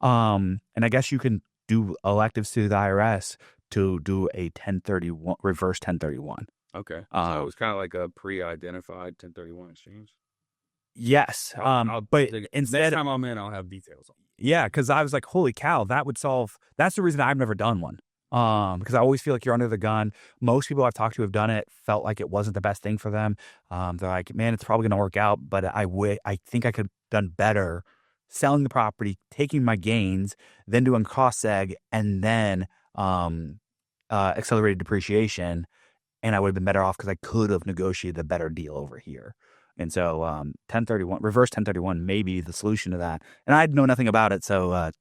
And I guess you can do electives to the IRS to do a 1031 reverse 1031. Okay. So it was kind of like a pre-identified 1031 exchange. Yes. But instead, next time I'm in, I'll have details on it. yeah, because I was like, holy cow, that would solve. That's the reason I've never done one. Because I always feel like you're under the gun. Most people I've talked to have done it, felt like it wasn't the best thing for them. They're like, man, it's probably going to work out, but I think I could have done better selling the property, taking my gains, then doing cost seg, and then accelerated depreciation. And I would have been better off because I could have negotiated a better deal over here. And so 1031, reverse 1031 may be the solution to that. And I know nothing about it, so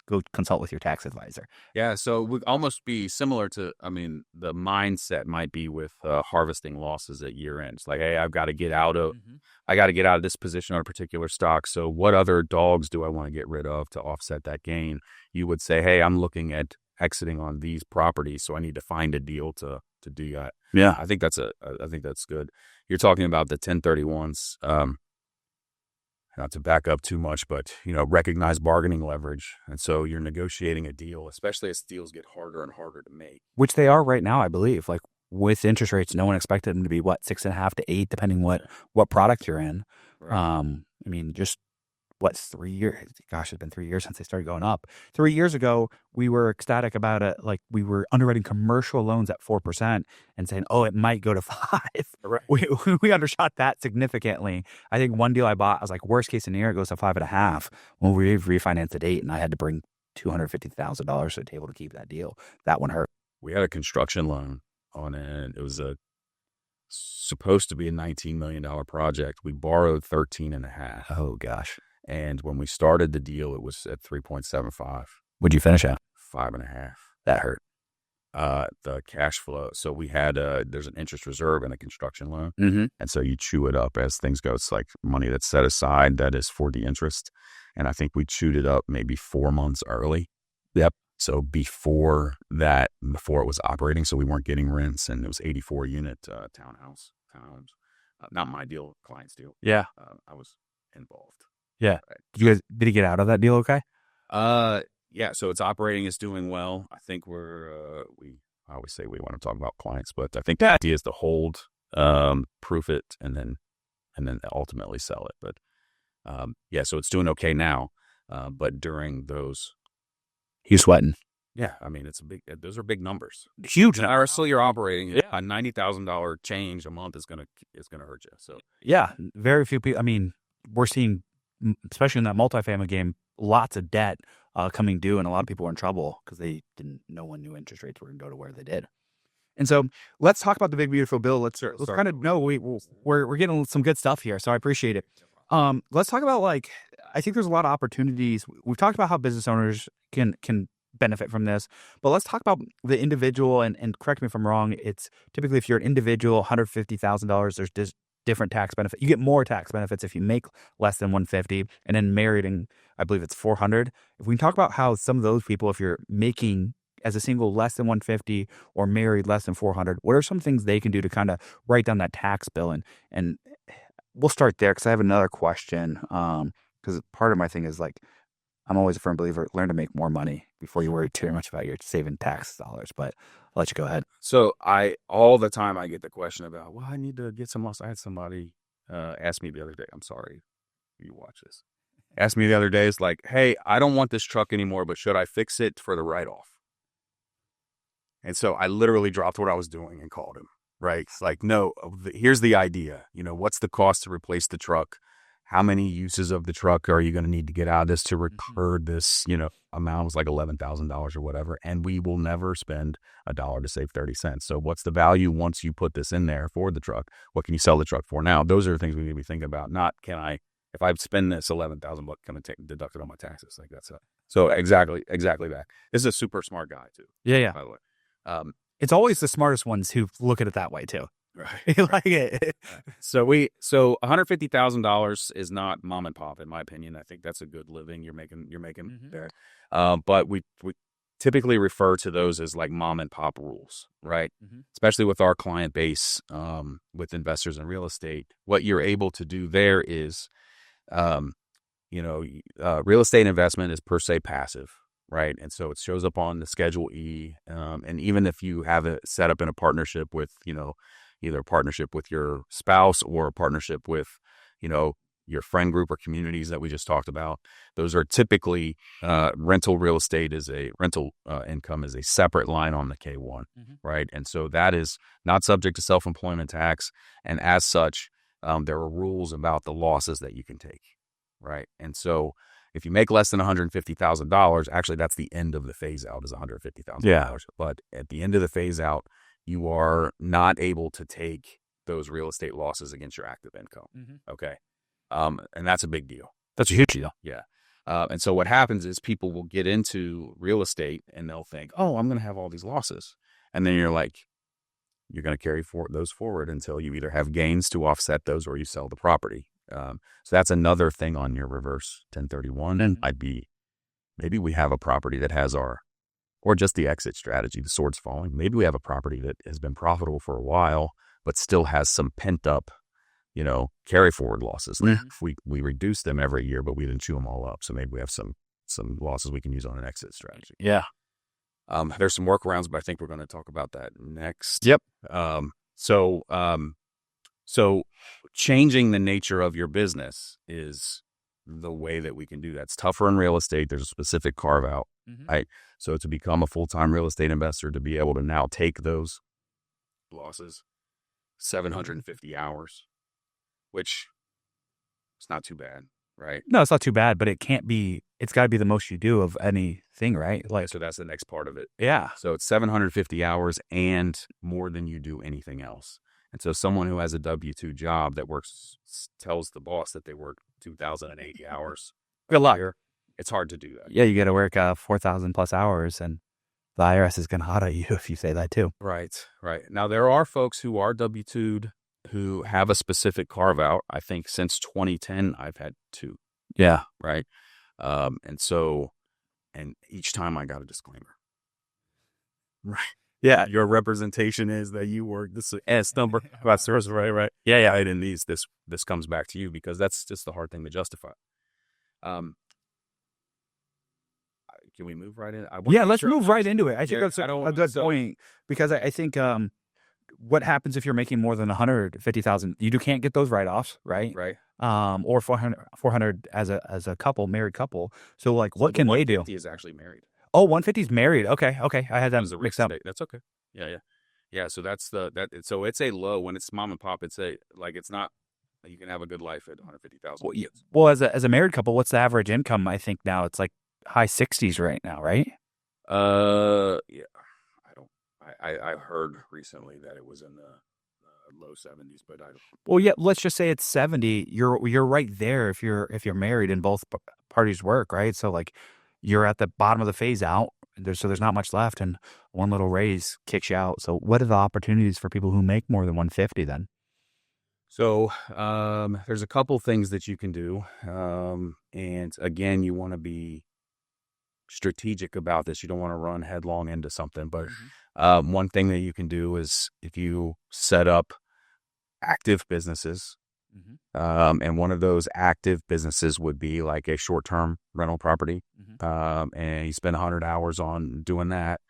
go consult with your tax advisor. Yeah, so it would almost be similar to, I mean, the mindset might be with harvesting losses at year end. It's like, hey, I've got to get out of, I got to get out of this position on a particular stock. So what other dogs do I want to get rid of to offset that gain? You would say, hey, I'm looking at exiting on these properties, so I need to find a deal to do that. Yeah, I think that's good. You're talking about the 1031s. Not to back up too much, but, recognize bargaining leverage. And so you're negotiating a deal, especially as deals get harder and harder to make. which they are right now, I believe. Like with interest rates, no one expected them to be 6.5 to 8, depending what product you're in. Right. I mean, just 3 years? Gosh, it's been 3 years since they started going up. 3 years ago, we were ecstatic about it. Like we were underwriting commercial loans at 4% and saying, oh, it might go to 5. Right. We undershot that significantly. I think one deal I bought, I was like, worst case scenario, it goes to 5.5. When we refinanced at 8, and I had to bring $250,000 to the table to keep that deal. That one hurt. We had a construction loan on it. It was supposed to be a $19 million project. We borrowed 13.5. Oh, gosh. And when we started the deal, it was at 3.75. What'd you finish at? 5.5. That hurt. The cash flow. So we had there's an interest reserve in a construction loan. Mm-hmm. And so you chew it up as things go. It's like money that's set aside that is for the interest. And I think we chewed it up maybe 4 months early. Yep. So before it was operating, so we weren't getting rents, and it was 84 unit townhomes. Not my deal, client's deal. Yeah. I was involved. Yeah. Right. Did he get out of that deal okay? Yeah, so it's operating, it's doing well. I think I always say we want to talk about clients, but I think the idea is to hold, proof it, and then ultimately sell it. But yeah, so it's doing okay now. But during those, He's sweating. yeah, I mean, those are big numbers. Huge. So you're operating. Yeah. A $90,000 change a month is gonna hurt you. So Yeah. Very few people. I mean, we're seeing, especially in that multifamily game, lots of debt coming due, and a lot of people are in trouble because no one knew interest rates were going to go to where they did. And so let's talk about the big beautiful bill. Let's kind of know we're getting some good stuff here, so I appreciate it. Let's talk about, I think there's a lot of opportunities. We've talked about how business owners can benefit from this, but let's talk about the individual. And correct me if I'm wrong. It's typically, if you're an individual, $150,000. There's different tax benefit. You get more tax benefits if you make less than 150, and then married, and I believe it's 400. If we can talk about how some of those people, if you're making as a single less than 150 or married less than 400, what are some things they can do to kind of write down that tax bill? And we'll start there, because I have another question. Because part of my thing is, I'm always a firm believer, learn to make more money before you worry too much about your saving tax dollars. But I'll let you go ahead. So all the time I get the question about, well, I need to get some loss. I had somebody ask me the other day, I'm sorry you watch this, asked me the other day, it's like, hey, I don't want this truck anymore, but should I fix it for the write-off? And so I literally dropped what I was doing and called him, right? It's like, no, here's the idea. What's the cost to replace the truck? How many uses of the truck are you going to need to get out of this to record this, amount? Was like $11,000 or whatever. And we will never spend $1 to save 30 cents. So what's the value once you put this in there for the truck? What can you sell the truck for now? Those are the things we need to be thinking about. Not, if I spend this $11,000, can I deduct it on my taxes? Like that's it. So exactly that. This is a super smart guy too. Yeah. By the way. It's always the smartest ones who look at it that way too. Right. Like it. So $150,000 is not mom and pop, in my opinion. I think that's a good living you're making there. But we typically refer to those as like mom and pop rules, right? Especially with our client base, with investors in real estate. What you're able to do there is, real estate investment is per se passive. Right. And so it shows up on the Schedule E. And even if you have it set up in a partnership with, either a partnership with your spouse or a partnership with, your friend group or communities that we just talked about. Those are typically rental real estate rental income is a separate line on the K-1, right? And so that is not subject to self-employment tax. And as such, there are rules about the losses that you can take, right? And so if you make less than $150,000, actually that's the end of the phase out is $150,000. Yeah. But at the end of the phase out, you are not able to take those real estate losses against your active income. Okay. And that's a big deal. That's a huge deal. Yeah. And so what happens is people will get into real estate and they'll think, oh, I'm going to have all these losses. And then you're going to carry those forward until you either have gains to offset those or you sell the property. So that's another thing on your reverse 1031. And maybe we have a property that has or just the exit strategy, the sword's falling. Maybe we have a property that has been profitable for a while, but still has some pent up, carry forward losses. We reduce them every year, but we didn't chew them all up. So maybe we have some losses we can use on an exit strategy. Yeah. There's some workarounds, but I think we're going to talk about that next. Yep. So changing the nature of your business is the way that we can do that. It's tougher in real estate. There's a specific carve out, right? So to become a full-time real estate investor, to be able to now take those losses, 750 hours, which is not too bad, right? No, it's not too bad, but it's got to be the most you do of anything, right? So that's the next part of it. Yeah. So it's 750 hours and more than you do anything else. And so someone who has a W-2 job that tells the boss that they work 2,080 hours. Good luck. It's hard to do that. Yeah, you got to work 4,000 plus hours, and the IRS is going to audit you if you say that too. Right. Now, there are folks who are W-2'd who have a specific carve-out. I think since 2010, I've had 2. Yeah. Right? And each time I got a disclaimer. Right. Yeah. Your representation is that you work this S number. Right. Yeah. And this comes back to you because that's just the hard thing to justify. Can we move right in? Let's move right into it. I think that's a good point because I think what happens if you're making more than 150,000? You can't get those write-offs, right? Right. Or 400 as a couple, married couple. So what can they do? 150 is actually married. Oh, 150 is married. Okay. I had that mixed up. That's okay. Yeah. So so it's a low when it's mom and pop. It's not. You can have a good life at 150,000. Well, as a married couple, what's the average income? I think now it's high 60s right now, right? Yeah. I heard recently that it was in the low 70s, but I don't. Well, yeah. Let's just say it's 70. You're right there if you're married and both parties work, right? So you're at the bottom of the phase out. There's not much left, and one little raise kicks you out. So what are the opportunities for people who make more than 150 then? So there's a couple things that you can do, and again, you want to be strategic about this. You don't want to run headlong into something, but one thing that you can do is if you set up active businesses, and one of those active businesses would be a short-term rental property, and you spend 100 hours on doing that,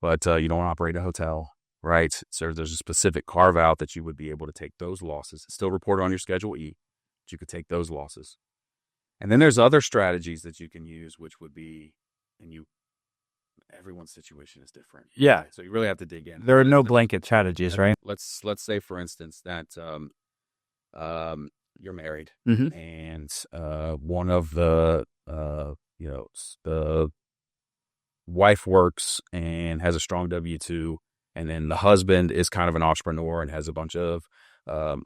but you don't operate a hotel, right? So there's a specific carve-out that you would be able to take those losses. It's still reported on your Schedule E, but you could take those losses. And then there's other strategies that you can use, which would be, everyone's situation is different. Yeah. Right? So you really have to dig in. There are no blanket strategies, right? Let's say, for instance, that you're married, and one of the the wife works and has a strong W-2, and then the husband is kind of an entrepreneur and has a bunch of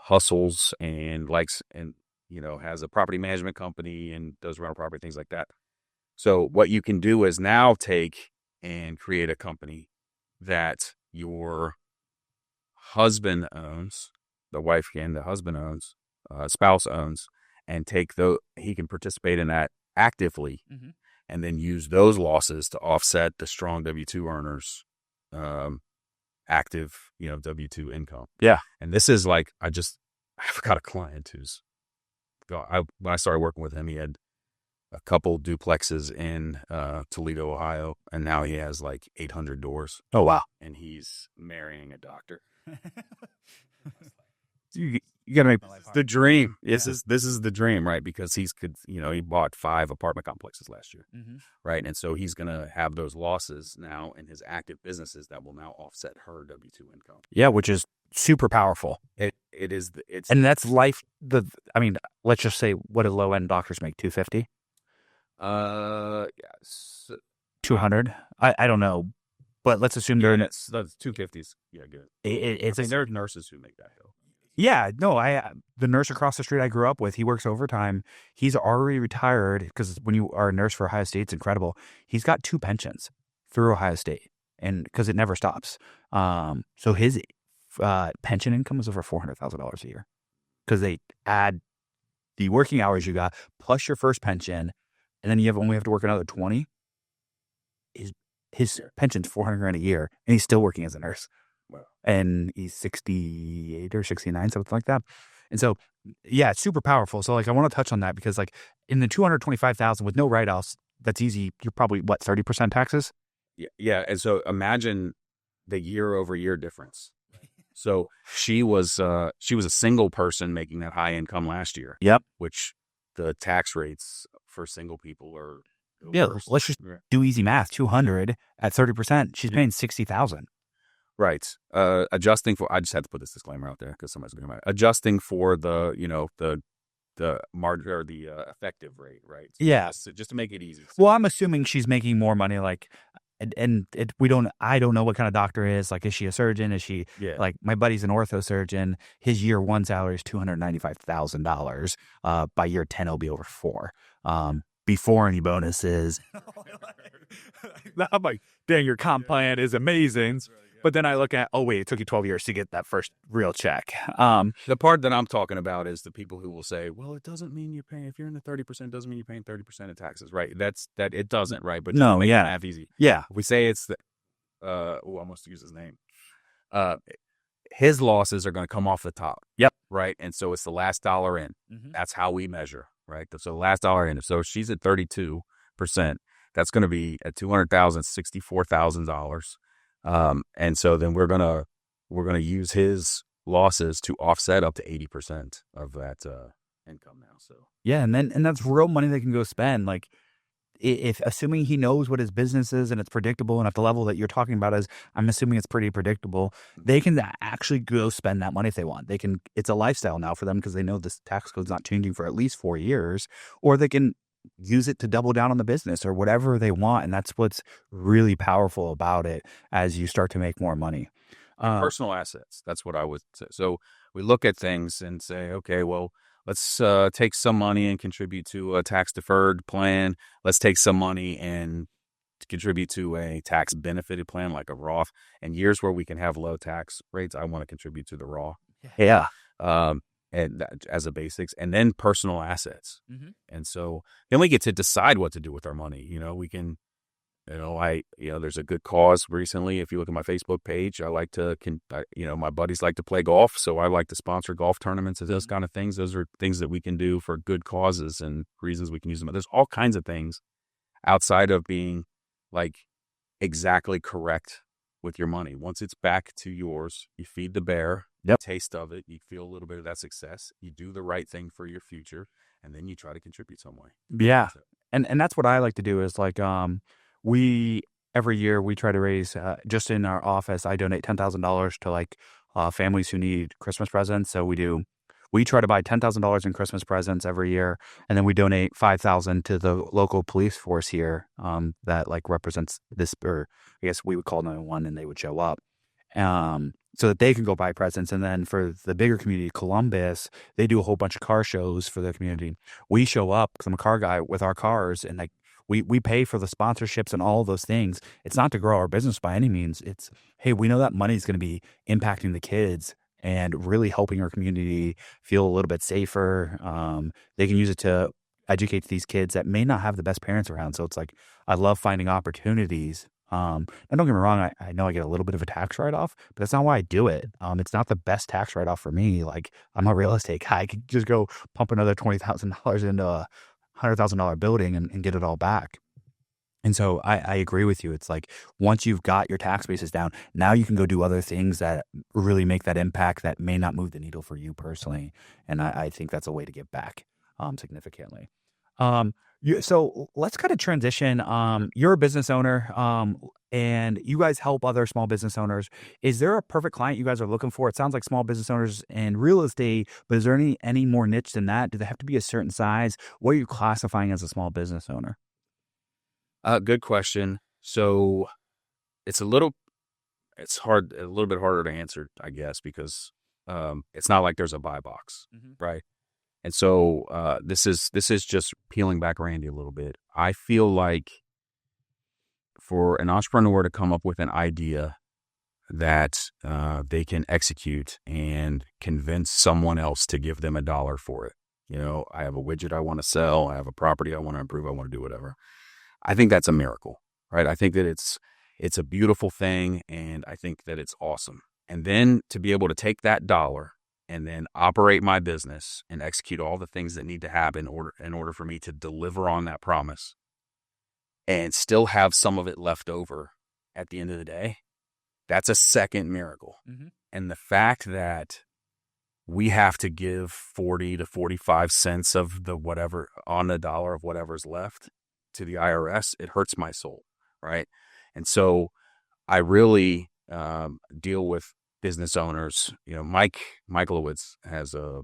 hustles and has a property management company and does rental property, things like that. So what you can do is now take and create a company that your husband owns, the wife can, the husband owns, spouse owns, and he can participate in that actively, and then use those losses to offset the strong W-2 earners' active, W-2 income. Yeah. And this is I've got a client when I started working with him, he had a couple duplexes in Toledo, Ohio, and now he has 800 doors. Oh, wow. And he's marrying a doctor. You got to make the dream. This is the dream, right? Because he bought 5 apartment complexes last year, right? And so he's going to have those losses now in his active businesses that will now offset her W-2 income. Yeah, which is super powerful. And that's life. Let's just say, what do low end doctors make? 250, Yes, 200. I don't know, but let's assume they're that's 250s. Yeah, good. There are nurses who make that hill. Yeah, no, the nurse across the street I grew up with, he works overtime. He's already retired because when you are a nurse for Ohio State, it's incredible. He's got 2 pensions through Ohio State, and because it never stops. So his pension income is over $400,000 a year because they add the working hours you got plus your first pension, and then you only have to work another 20. His pension's $400,000 a year, and he's still working as a nurse. And he's 68 or 69, something like that. And so, yeah, it's super powerful. So, I want to touch on that because, in the $225,000 with no write-offs, that's easy. You're probably, 30% taxes? Yeah. And so imagine the year-over-year difference. So she was a single person making that high income last year. Yep. Which the tax rates for single people are. Yeah, let's just do easy math. 200 at 30%, she's paying $60,000. Right. Adjusting for, I just had to put this disclaimer out there because somebody's going to adjusting for the margin or the effective rate, right? So yeah. Just to make it easy. Well, I'm assuming she's making more money, I don't know what kind of doctor is. Is she a surgeon? Is she my buddy's an ortho surgeon. His year 1 salary is $295,000. By year 10, it'll be over 4. Before any bonuses. I'm like, dang, your comp plan is amazing. But then I look at, oh, wait, it took you 12 years to get that first real check. The part that I'm talking about is the people who will say, well, it doesn't mean you're paying, if you're in the 30%, doesn't mean you're paying 30% of taxes, right? It doesn't, right? But no, yeah. Half easy. Yeah. If we say it's I almost use his name. His losses are going to come off the top. Yep. Right. And so it's the last dollar in. That's how we measure, right? So the last dollar in. So if she's at 32%, that's going to be at $200,000, $64,000. And so then we're gonna use his losses to offset up to 80% of that income now. So yeah, and that's real money they can go spend. If assuming he knows what his business is and it's predictable, and at the level that you're talking about is, I'm assuming it's pretty predictable, they can actually go spend that money if they want. They can. It's a lifestyle now for them because they know this tax code's not changing for at least 4 years, or they can use it to double down on the business or whatever they want. And that's what's really powerful about it as you start to make more money. Personal assets. That's what I would say. So we look at things and say, okay, well, let's take some money and contribute to a tax-deferred plan. Let's take some money and contribute to a tax benefited plan like a Roth. And years where we can have low tax rates, I want to contribute to the Roth. Yeah. And that, as a basics, and then personal assets. And so then we get to decide what to do with our money. We can, there's a good cause recently. If you look at my Facebook page, I like to, my buddies like to play golf. So I like to sponsor golf tournaments and those kind of things. Those are things that we can do for good causes and reasons we can use them. There's all kinds of things outside of being exactly correct with your money. Once it's back to yours, you feed the bear. Yep. Taste of it. You feel a little bit of that success. You do the right thing for your future, and then you try to contribute some way. Yeah, and that's what I like to do is we every year we try to raise just in our office. I donate $10,000 to families who need Christmas presents. So we try to buy $10,000 in Christmas presents every year, and then we donate $5,000 to the local police force here that represents this, or I guess we would call 911 and they would show up. So that they can go buy presents. And then for the bigger community, Columbus, they do a whole bunch of car shows for the community. We show up because I'm a car guy with our cars, and we pay for the sponsorships and all of those things. It's not to grow our business by any means. It's, hey, we know that money is going to be impacting the kids and really helping our community feel a little bit safer. They can use it to educate these kids that may not have the best parents around. So it's I love finding opportunities. And don't get me wrong, I know I get a little bit of a tax write-off, but that's not why I do it. It's not the best tax write-off for me. I'm a real estate guy. I could just go pump another $20,000 into a $100,000 building and get it all back. And so I agree with you. It's like once you've got your tax basis down, now you can go do other things that really make that impact that may not move the needle for you personally. And I think that's a way to give back significantly. So let's kind of transition. You're a business owner and you guys help other small business owners. Is there a perfect client you guys are looking for? It sounds like small business owners in real estate, but is there any more niche than that? Do they have to be a certain size? What are you classifying as a small business owner? Good question. So it's a little bit harder to answer, I guess, because it's not like there's a buy box, right? And so this is just peeling back Randy a little bit. I feel like for an entrepreneur to come up with an idea that they can execute and convince someone else to give them $1 for it. I have a widget I want to sell. I have a property I want to improve. I want to do whatever. I think that's a miracle, right? I think that it's a beautiful thing, and I think that it's awesome. And then to be able to take that dollar and then operate my business and execute all the things that need to happen in order for me to deliver on that promise and still have some of it left over at the end of the day, that's a second miracle. And the fact that we have to give 40 to 45 cents of the whatever on the dollar of whatever's left to the IRS, it hurts my soul, right? And so I really deal with business owners. Michaelowitz has a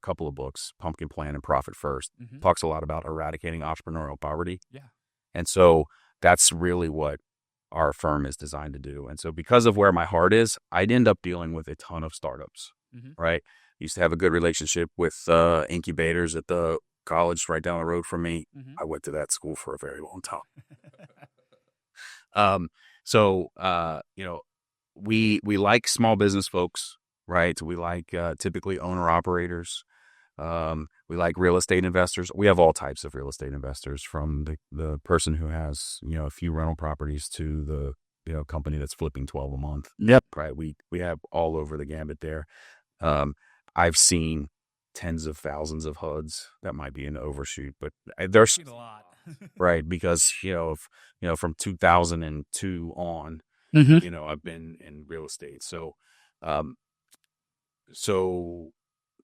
couple of books, Pumpkin Plan and Profit First. Talks a lot about eradicating entrepreneurial poverty. Yeah. And so that's really what our firm is designed to do. And so because of where my heart is, I'd end up dealing with a ton of startups, right? Used to have a good relationship with incubators at the college right down the road from me. I went to that school for a very long time. We like small business folks, right? We like typically owner operators. We like real estate investors. We have all types of real estate investors, from the person who has, a few rental properties to the, company that's flipping 12 a month. Yep. Right. We have all over the gambit there. I've seen tens of thousands of HUDs. That might be an overshoot, but there's a lot. Right. Because, from 2002 on, I've been in real estate. So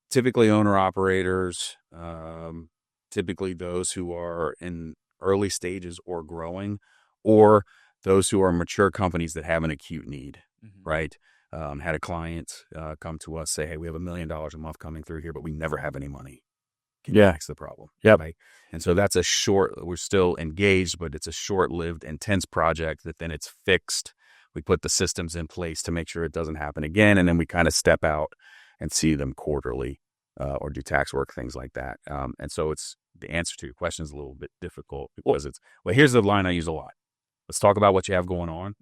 typically owner operators, typically those who are in early stages or growing, or those who are mature companies that have an acute need, right? Had a client come to us, say, hey, we have $1 million a month coming through here, but we never have any money. Can you fix the problem? Yep. Right? And so that's we're still engaged, but it's a short-lived, intense project that then it's fixed. We put the systems in place to make sure it doesn't happen again. And then we kind of step out and see them quarterly or do tax work, things like that. And so the answer to your question is a little bit difficult because here's the line I use a lot. Let's talk about what you have going on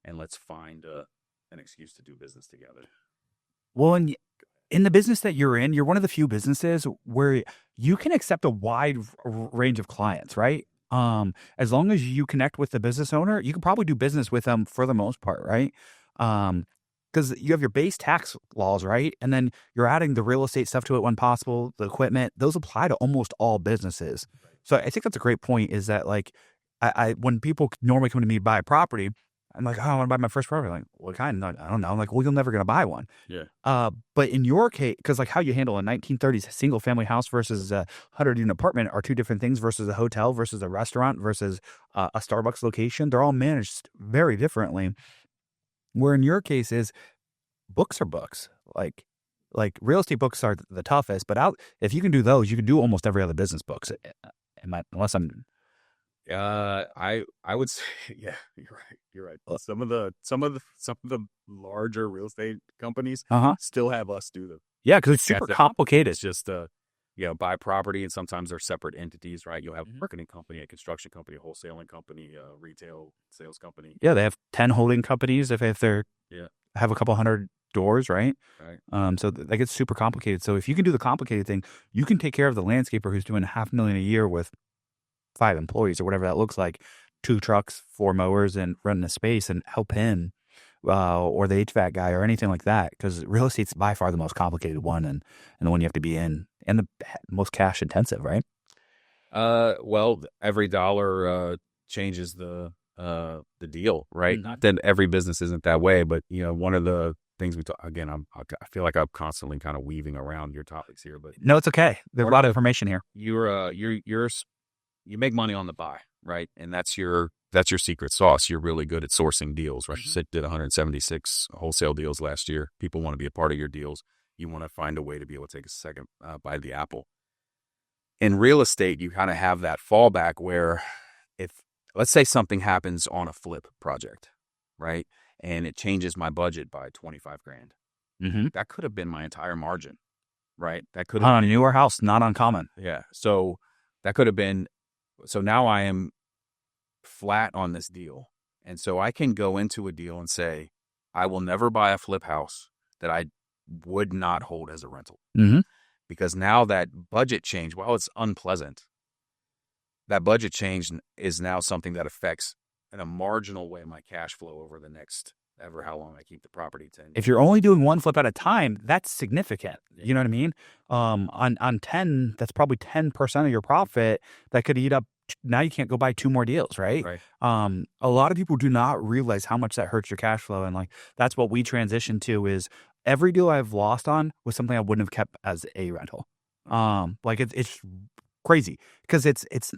and let's find an excuse to do business together. Well, in the business that you're in, you're one of the few businesses where you can accept a wide range of clients, right? As long as you connect with the business owner, you can probably do business with them for the most part, right? Because you have your base tax laws, right? And then you're adding the real estate stuff to it when possible, the equipment, those apply to almost all businesses. So I think that's a great point, is that like, when people normally come to me to buy a property, I'm like, oh, I want to buy my first property. I'm like, what kind? I don't know. I'm like, well, you're never going to buy one. Yeah. But in your case, because like how you handle a 1930s single family house versus a 100-unit apartment are two different things, versus a hotel versus a restaurant versus a Starbucks location. They're all managed very differently. Where in your case is books are books. Like real estate books are the toughest, but if you can do those, you can do almost every other business books. Unless I'm. I would say, yeah, you're right. Some of the larger real estate companies still have us do them. Yeah, because it's super complicated. It's just buy property, and sometimes they're separate entities, right? You'll have a marketing company, a construction company, a wholesaling company, a retail sales company. Yeah, they have 10 holding companies if they're have a couple hundred doors, right? Right. So that gets super complicated. So if you can do the complicated thing, you can take care of the landscaper who's doing $500,000 a year with 5 employees or whatever that looks like, 2 trucks, 4 mowers, and running a space, and help him or the HVAC guy or anything like that. Because real estate's by far the most complicated one and the one you have to be in, and the most cash intensive, right? Well, every dollar changes the deal, right? Not that every business isn't that way, but one of the things we talk again, I feel like I'm constantly kind of weaving around your topics here, but No, it's okay. There's a lot of information here. You make money on the buy, right? And that's your secret sauce. You're really good at sourcing deals, right? You did 176 wholesale deals last year. People want to be a part of your deals. You want to find a way to be able to take a second bite of the apple. In real estate, you kind of have that fallback where if, let's say something happens on a flip project, right? And it changes my budget by 25 grand. That could have been my entire margin, right? That could have on a newer house, not uncommon. Yeah. So that could have been, so now I am flat on this deal. And so I can go into a deal and say, I will never buy a flip house that I would not hold as a rental. Because now that budget change, while it's unpleasant, that budget change is now something that affects in a marginal way my cash flow over the next ever how long I keep the property. If you're only doing one flip at a time, that's significant. You know what I mean? On 10, that's probably 10% of your profit that could eat up. Now you can't go buy 2 more deals, right? A lot of people do not realize how much that hurts your cash flow. And like, that's what we transitioned to is every deal I've lost on was something I wouldn't have kept as a rental. Like it's crazy because it's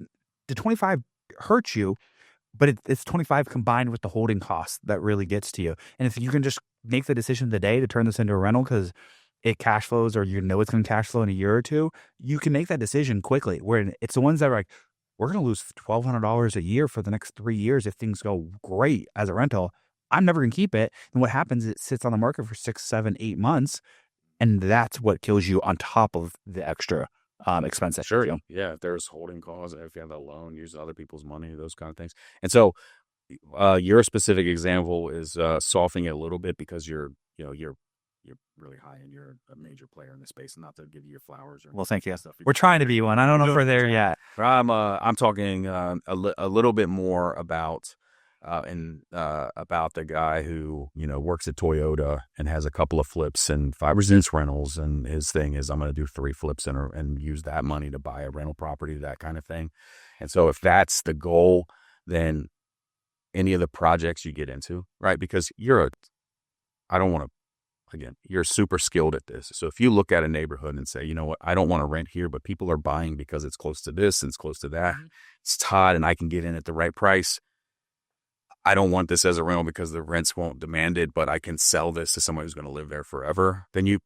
the 25 hurts you, but it's 25 combined with the holding costs that really gets to you. And if you can just make the decision today to turn this into a rental because it cash flows or it's going to cash flow in a year or two, you can make that decision quickly. Where it's the ones that are like, we're going to lose $1,200 a year for the next 3 years if things go great as a rental. I'm never going to keep it. And what happens is it sits on the market for 6, 7, 8 months. And that's what kills you on top of the extra expense. Sure. Yeah. If there's holding costs, if you have a loan, use other people's money, those kind of things. And so your specific example is softening it a little bit because you're really high and you're a major player in the space, and not to give you your flowers. Well, thank you. We're trying to be one. I don't know if we're there yet. I'm talking a little bit more about the guy who works at Toyota and has a couple of flips and 5 residence rentals, and his thing is I'm going to do 3 flips and use that money to buy a rental property, that kind of thing. And so if that's the goal, then any of the projects you get into, right? Because you're super skilled at this. So if you look at a neighborhood and say, you know what, I don't want to rent here, but people are buying because it's close to this and it's close to that. It's hot and I can get in at the right price. I don't want this as a rental because the rents won't demand it, but I can sell this to someone who's going to live there forever. Then you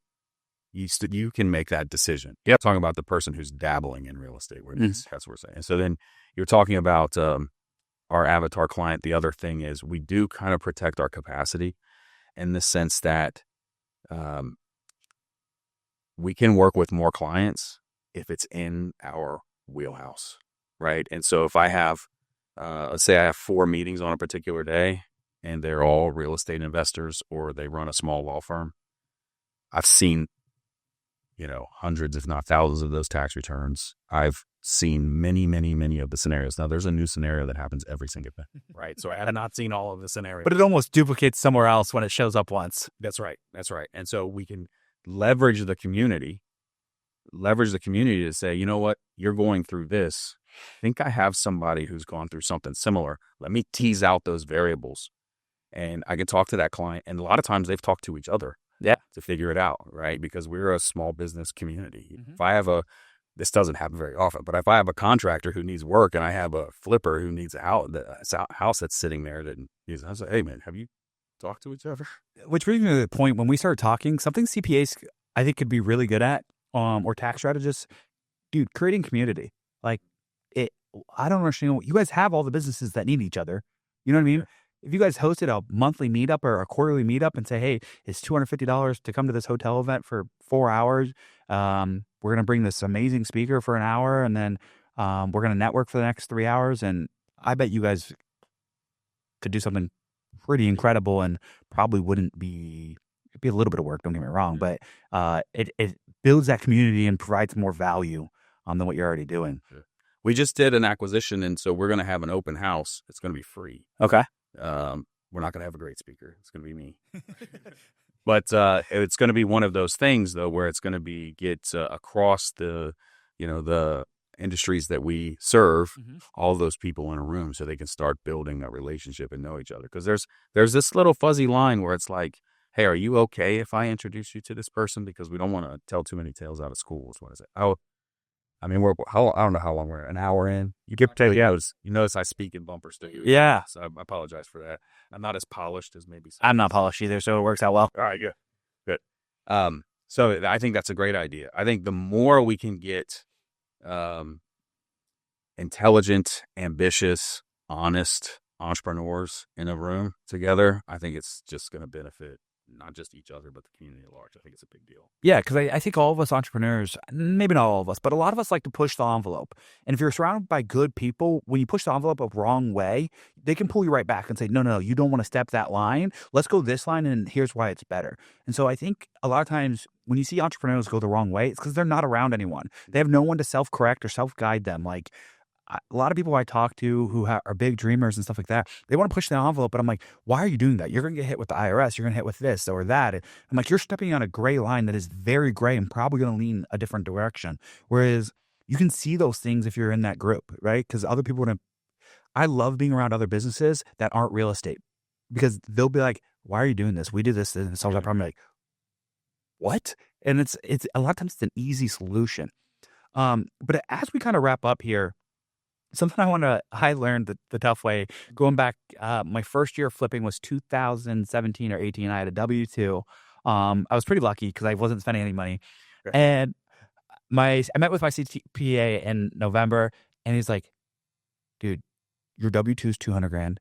can make that decision. Yeah, talking about the person who's dabbling in real estate, that's what we're saying. And so then you're talking about our avatar client. The other thing is we do kind of protect our capacity in the sense that we can work with more clients if it's in our wheelhouse, right? And so if I have let's say I have 4 meetings on a particular day and they're all real estate investors or they run a small law firm. I've seen, hundreds, if not thousands of those tax returns. I've seen many, many, many of the scenarios. Now there's a new scenario that happens every single day, right? So I have not seen all of the scenarios. But it almost duplicates somewhere else when it shows up once. That's right. And so we can leverage the community to say, you know what, you're going through this. I think I have somebody who's gone through something similar. Let me tease out those variables. And I can talk to that client. And a lot of times they've talked to each other to figure it out, right? Because we're a small business community. If I have this doesn't happen very often, but if I have a contractor who needs work and I have a flipper who needs a house that's sitting there, I say, hey man, have you talked to each other? Which brings me to the point when we start talking, something CPAs I think could be really good at, or tax strategists, dude, creating community. Like, I don't understand. You guys have all the businesses that need each other. You know what I mean? If you guys hosted a monthly meetup or a quarterly meetup and say, hey, it's $250 to come to this hotel event for 4 hours. We're going to bring this amazing speaker for an hour, and then we're going to network for the next 3 hours. And I bet you guys could do something pretty incredible and probably it'd be a little bit of work, don't get me wrong, but it builds that community and provides more value than what you're already doing. We just did an acquisition, and so we're going to have an open house. It's going to be free. Okay. We're not going to have a great speaker. It's going to be me. But it's going to be one of those things, though, where it's going to be get across the industries that we serve, all those people in a room so they can start building a relationship and know each other. Because there's this little fuzzy line where it's like, hey, are you okay if I introduce you to this person? Because we don't want to tell too many tales out of school. What is it? Oh, I mean, I don't know how long we're an hour in. You get to you notice I speak in bumper stickers. Yeah. So I apologize for that. I'm not as polished as maybe some I'm not polished either, so it works out well. All right, good. So I think that's a great idea. I think the more we can get intelligent, ambitious, honest entrepreneurs in a room together, I think it's just going to benefit not just each other, but the community at large. I think it's a big deal. Yeah, because I think all of us entrepreneurs, maybe not all of us, but a lot of us like to push the envelope. And if you're surrounded by good people, when you push the envelope a wrong way, they can pull you right back and say, no, you don't want to step that line. Let's go this line, and here's why it's better. And so I think a lot of times when you see entrepreneurs go the wrong way, it's because they're not around anyone. They have no one to self-correct or self-guide them. Like, a lot of people I talk to who are big dreamers and stuff like that, they want to push the envelope, but I'm like, why are you doing that? You're going to get hit with the IRS. You're going to hit with this or that. And I'm like, you're stepping on a gray line that is very gray and probably going to lean a different direction. Whereas you can see those things if you're in that group, right? Because other people I love being around other businesses that aren't real estate because they'll be like, why are you doing this? We did this and solve that problem. Like, what? And it's a lot of times it's an easy solution. But as we kind of wrap up here, something I learned the tough way going back. My first year of flipping was 2017 or 18. I had a W-2. I was pretty lucky because I wasn't spending any money. Okay. And I met with my CPA in November, and he's like, dude, your W-2 is $200,000.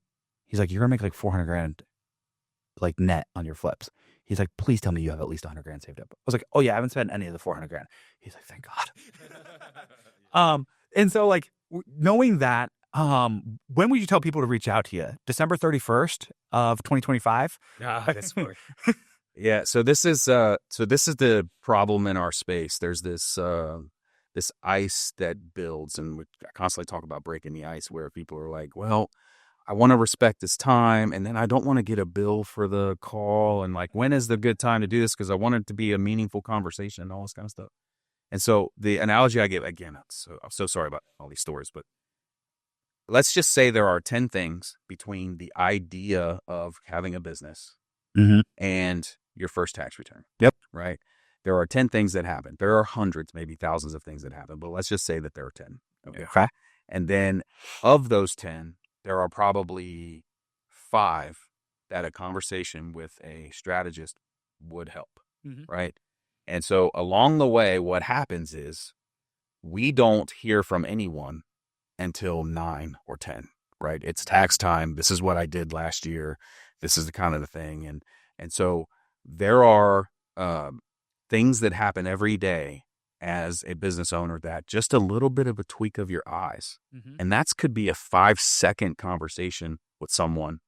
He's like, you're gonna make like $400,000 like net on your flips. He's like, please tell me you have at least $100,000 saved up. I was like, oh yeah, I haven't spent any of the $400,000. He's like, thank God. And so like, knowing that, when would you tell people to reach out to you? December 31st of 2025? Yeah. So this is the problem in our space. There's this ice that builds, and we constantly talk about breaking the ice, where people are like, well, I want to respect this time, and then I don't want to get a bill for the call, and like, when is the good time to do this? Because I want it to be a meaningful conversation and all this kind of stuff. And so the analogy I give, again, I'm so sorry about all these stories, but let's just say there are 10 things between the idea of having a business and your first tax return. Yep. Right? There are 10 things that happen. There are hundreds, maybe thousands of things that happen, but let's just say that there are 10. Okay. And then of those 10, there are probably 5 that a conversation with a strategist would help. Right? And so along the way, what happens is we don't hear from anyone until 9 or 10, right? It's tax time. This is what I did last year. This is the kind of the thing. And so there are things that happen every day as a business owner that just a little bit of a tweak of your eyes. And that could be a 5-second conversation with someone,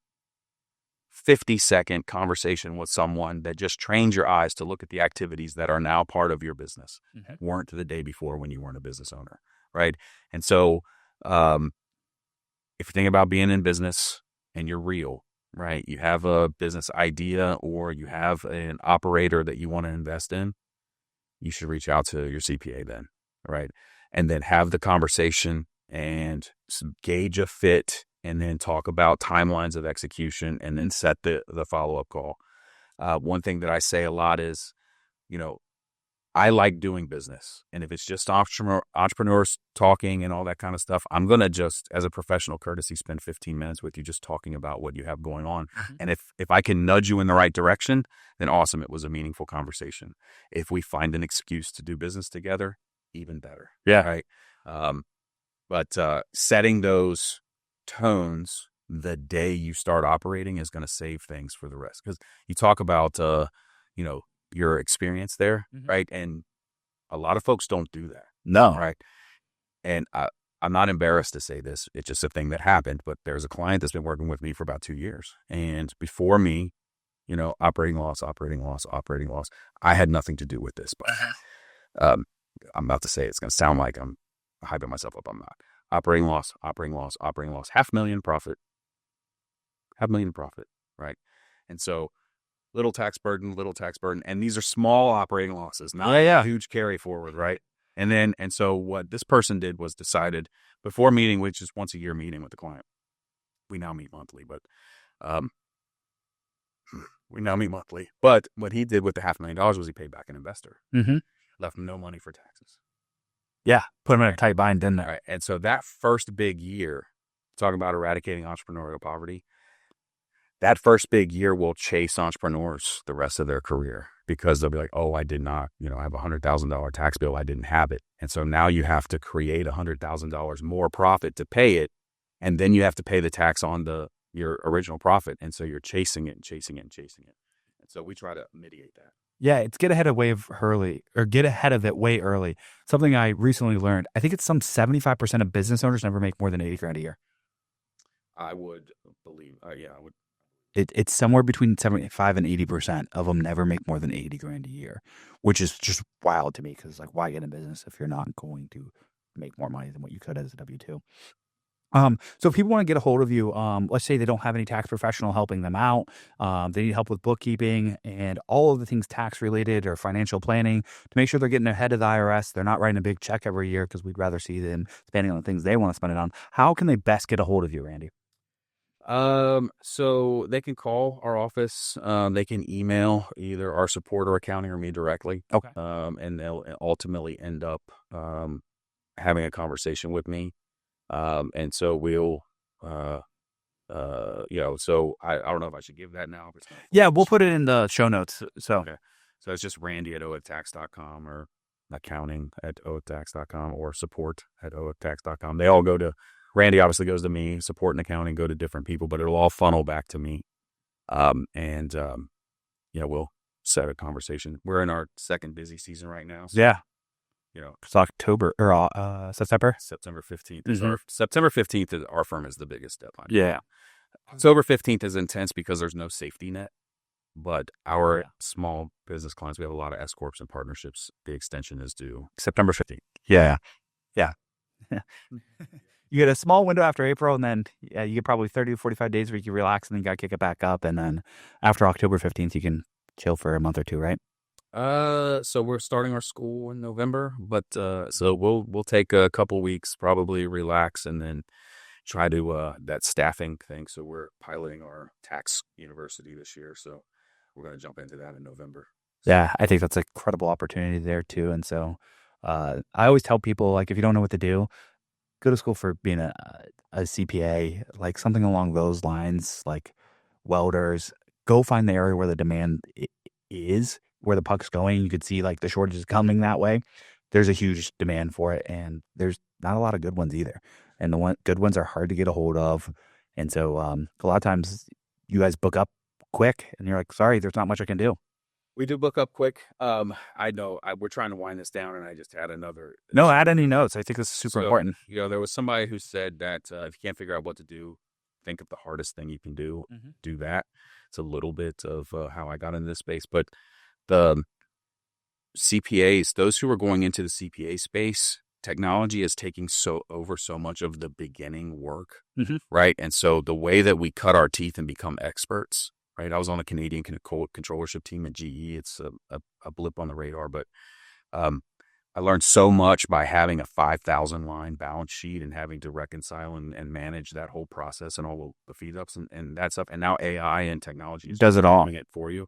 50-second conversation with someone that just trains your eyes to look at the activities that are now part of your business, weren't the day before when you weren't a business owner, right? And so if you think about being in business and you're real, right? You have a business idea or you have an operator that you want to invest in, you should reach out to your CPA then, right? And then have the conversation and gauge a fit, and then talk about timelines of execution, and then set the follow-up call. One thing that I say a lot is, I like doing business. And if it's just entrepreneurs talking and all that kind of stuff, I'm going to just, as a professional courtesy, spend 15 minutes with you just talking about what you have going on. And if I can nudge you in the right direction, then awesome. It was a meaningful conversation. If we find an excuse to do business together, even better. Yeah. Right. But setting those tones the day you start operating is going to save things for the rest. Because you talk about, your experience there, right? And a lot of folks don't do that. No. Right. And I'm not embarrassed to say this. It's just a thing that happened. But there's a client that's been working with me for about 2 years. And before me, operating loss. I had nothing to do with this. But I'm about to say it's going to sound like I'm hyping myself up. I'm not. Operating loss, $500,000 profit, $500,000 profit, right? And so little tax burden. And these are small operating losses, not a huge carry forward, right? And so what this person did was decided before meeting, which is once a year meeting with the client. We now meet monthly, but But what he did with the $500,000 was he paid back an investor, left him no money for taxes. Yeah, put them in a tight bind, didn't they? All right. And so that first big year, talking about eradicating entrepreneurial poverty, that first big year will chase entrepreneurs the rest of their career because they'll be like, oh, I did not, I have a $100,000 tax bill. I didn't have it. And so now you have to create $100,000 more profit to pay it. And then you have to pay the tax on your original profit. And so you're chasing it and chasing it and chasing it. And so we try to mitigate that. Yeah, it's get ahead of it way early. Something I recently learned, I think it's some 75% of business owners never make more than $80,000 a year. I would believe, I would. It's somewhere between 75 and 80% of them never make more than $80,000 a year, which is just wild to me because like, why get in business if you're not going to make more money than what you could as a W-2? So if people want to get a hold of you, let's say they don't have any tax professional helping them out, they need help with bookkeeping and all of the things tax related or financial planning to make sure they're getting ahead of the IRS. They're not writing a big check every year because we'd rather see them spending on the things they want to spend it on. How can they best get a hold of you, Randy? So they can call our office. They can email either our support or accounting or me directly. Okay. And they'll ultimately end up having a conversation with me. And so we'll, so I don't know if I should give that now. If it's not Yeah, we'll put it in the show notes. So, okay. So it's just randy@owictax.com or accounting@owictax.com or support@owictax.com. They all go to Randy. Obviously goes to me. Support and accounting go to different people, but it'll all funnel back to me. We'll set a conversation. We're in our second busy season right now. So, yeah. It's October or September. September 15th. September 15th is our firm is the biggest deadline. Yeah. October 15th is intense because there's no safety net. But our small business clients, we have a lot of S corps and partnerships. The extension is due September 15th. Yeah. You get a small window after April, and then you get probably 30 to 45 days where you can relax, and then you got to kick it back up. And then after October 15th, you can chill for a month or two, right? So we're starting our school in November, but so we'll take a couple weeks, probably relax, and then try to that staffing thing. So we're piloting our tax university this year, so we're going to jump into that in November. Yeah, I think that's a credible opportunity there too. And so I always tell people, like, if you don't know what to do, go to school for being a CPA, like something along those lines, like welders. Go find the area where the demand is, where the puck's going. You could see like the shortage is coming that way. There's a huge demand for it, and there's not a lot of good ones either. And the good ones are hard to get a hold of. And so a lot of times you guys book up quick, and you're like, sorry, there's not much I can do. We do book up quick. I know we're trying to wind this down, and I just had another. No, add any notes. I think this is super important. There was somebody who said that if you can't figure out what to do, think of the hardest thing you can do. Mm-hmm. Do that. It's a little bit of how I got into this space. But the CPAs, those who are going into the CPA space, technology is taking over so much of the beginning work, right? And so the way that we cut our teeth and become experts. Right, I was on a Canadian controllership team at GE. It's a blip on the radar, but I learned so much by having a 5,000 line balance sheet and having to reconcile and manage that whole process and all the feed ups and that stuff. And now AI and technology does it all, doing it for you.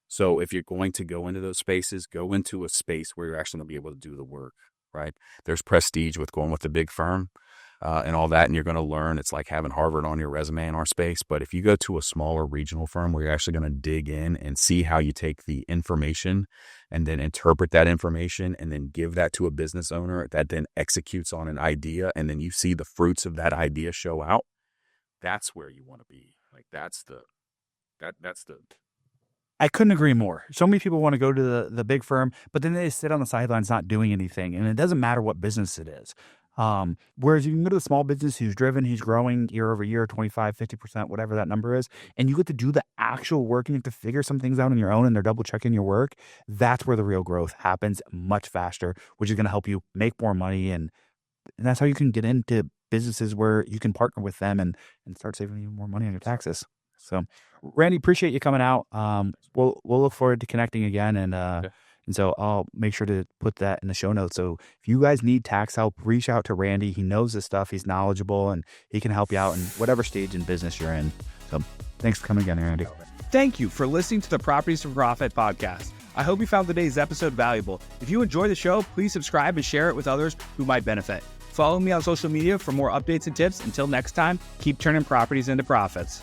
So if you're going to go into those spaces, go into a space where you're actually going to be able to do the work. Right, there's prestige with going with a big firm. And all that, and you're going to learn. It's like having Harvard on your resume in our space. But if you go to a smaller regional firm where you're actually going to dig in and see how you take the information and then interpret that information and then give that to a business owner that then executes on an idea, and then you see the fruits of that idea show out, that's where you want to be. Like that's the. I couldn't agree more. So many people want to go to the big firm, but then they sit on the sidelines not doing anything. And it doesn't matter what business it is. Whereas you can go to the small business who's driven, he's growing year over year, 25, 50%, whatever that number is. And you get to do the actual work and you have to figure some things out on your own and they're double checking your work. That's where the real growth happens much faster, which is going to help you make more money. And that's how you can get into businesses where you can partner with them and start saving even more money on your taxes. So Randy, appreciate you coming out. We'll look forward to connecting again and, And so I'll make sure to put that in the show notes. So if you guys need tax help, reach out to Randy. He knows this stuff. He's knowledgeable and he can help you out in whatever stage in business you're in. So thanks for coming again, Randy. Thank you for listening to the Properties to Profit podcast. I hope you found today's episode valuable. If you enjoy the show, please subscribe and share it with others who might benefit. Follow me on social media for more updates and tips. Until next time, keep turning properties into profits.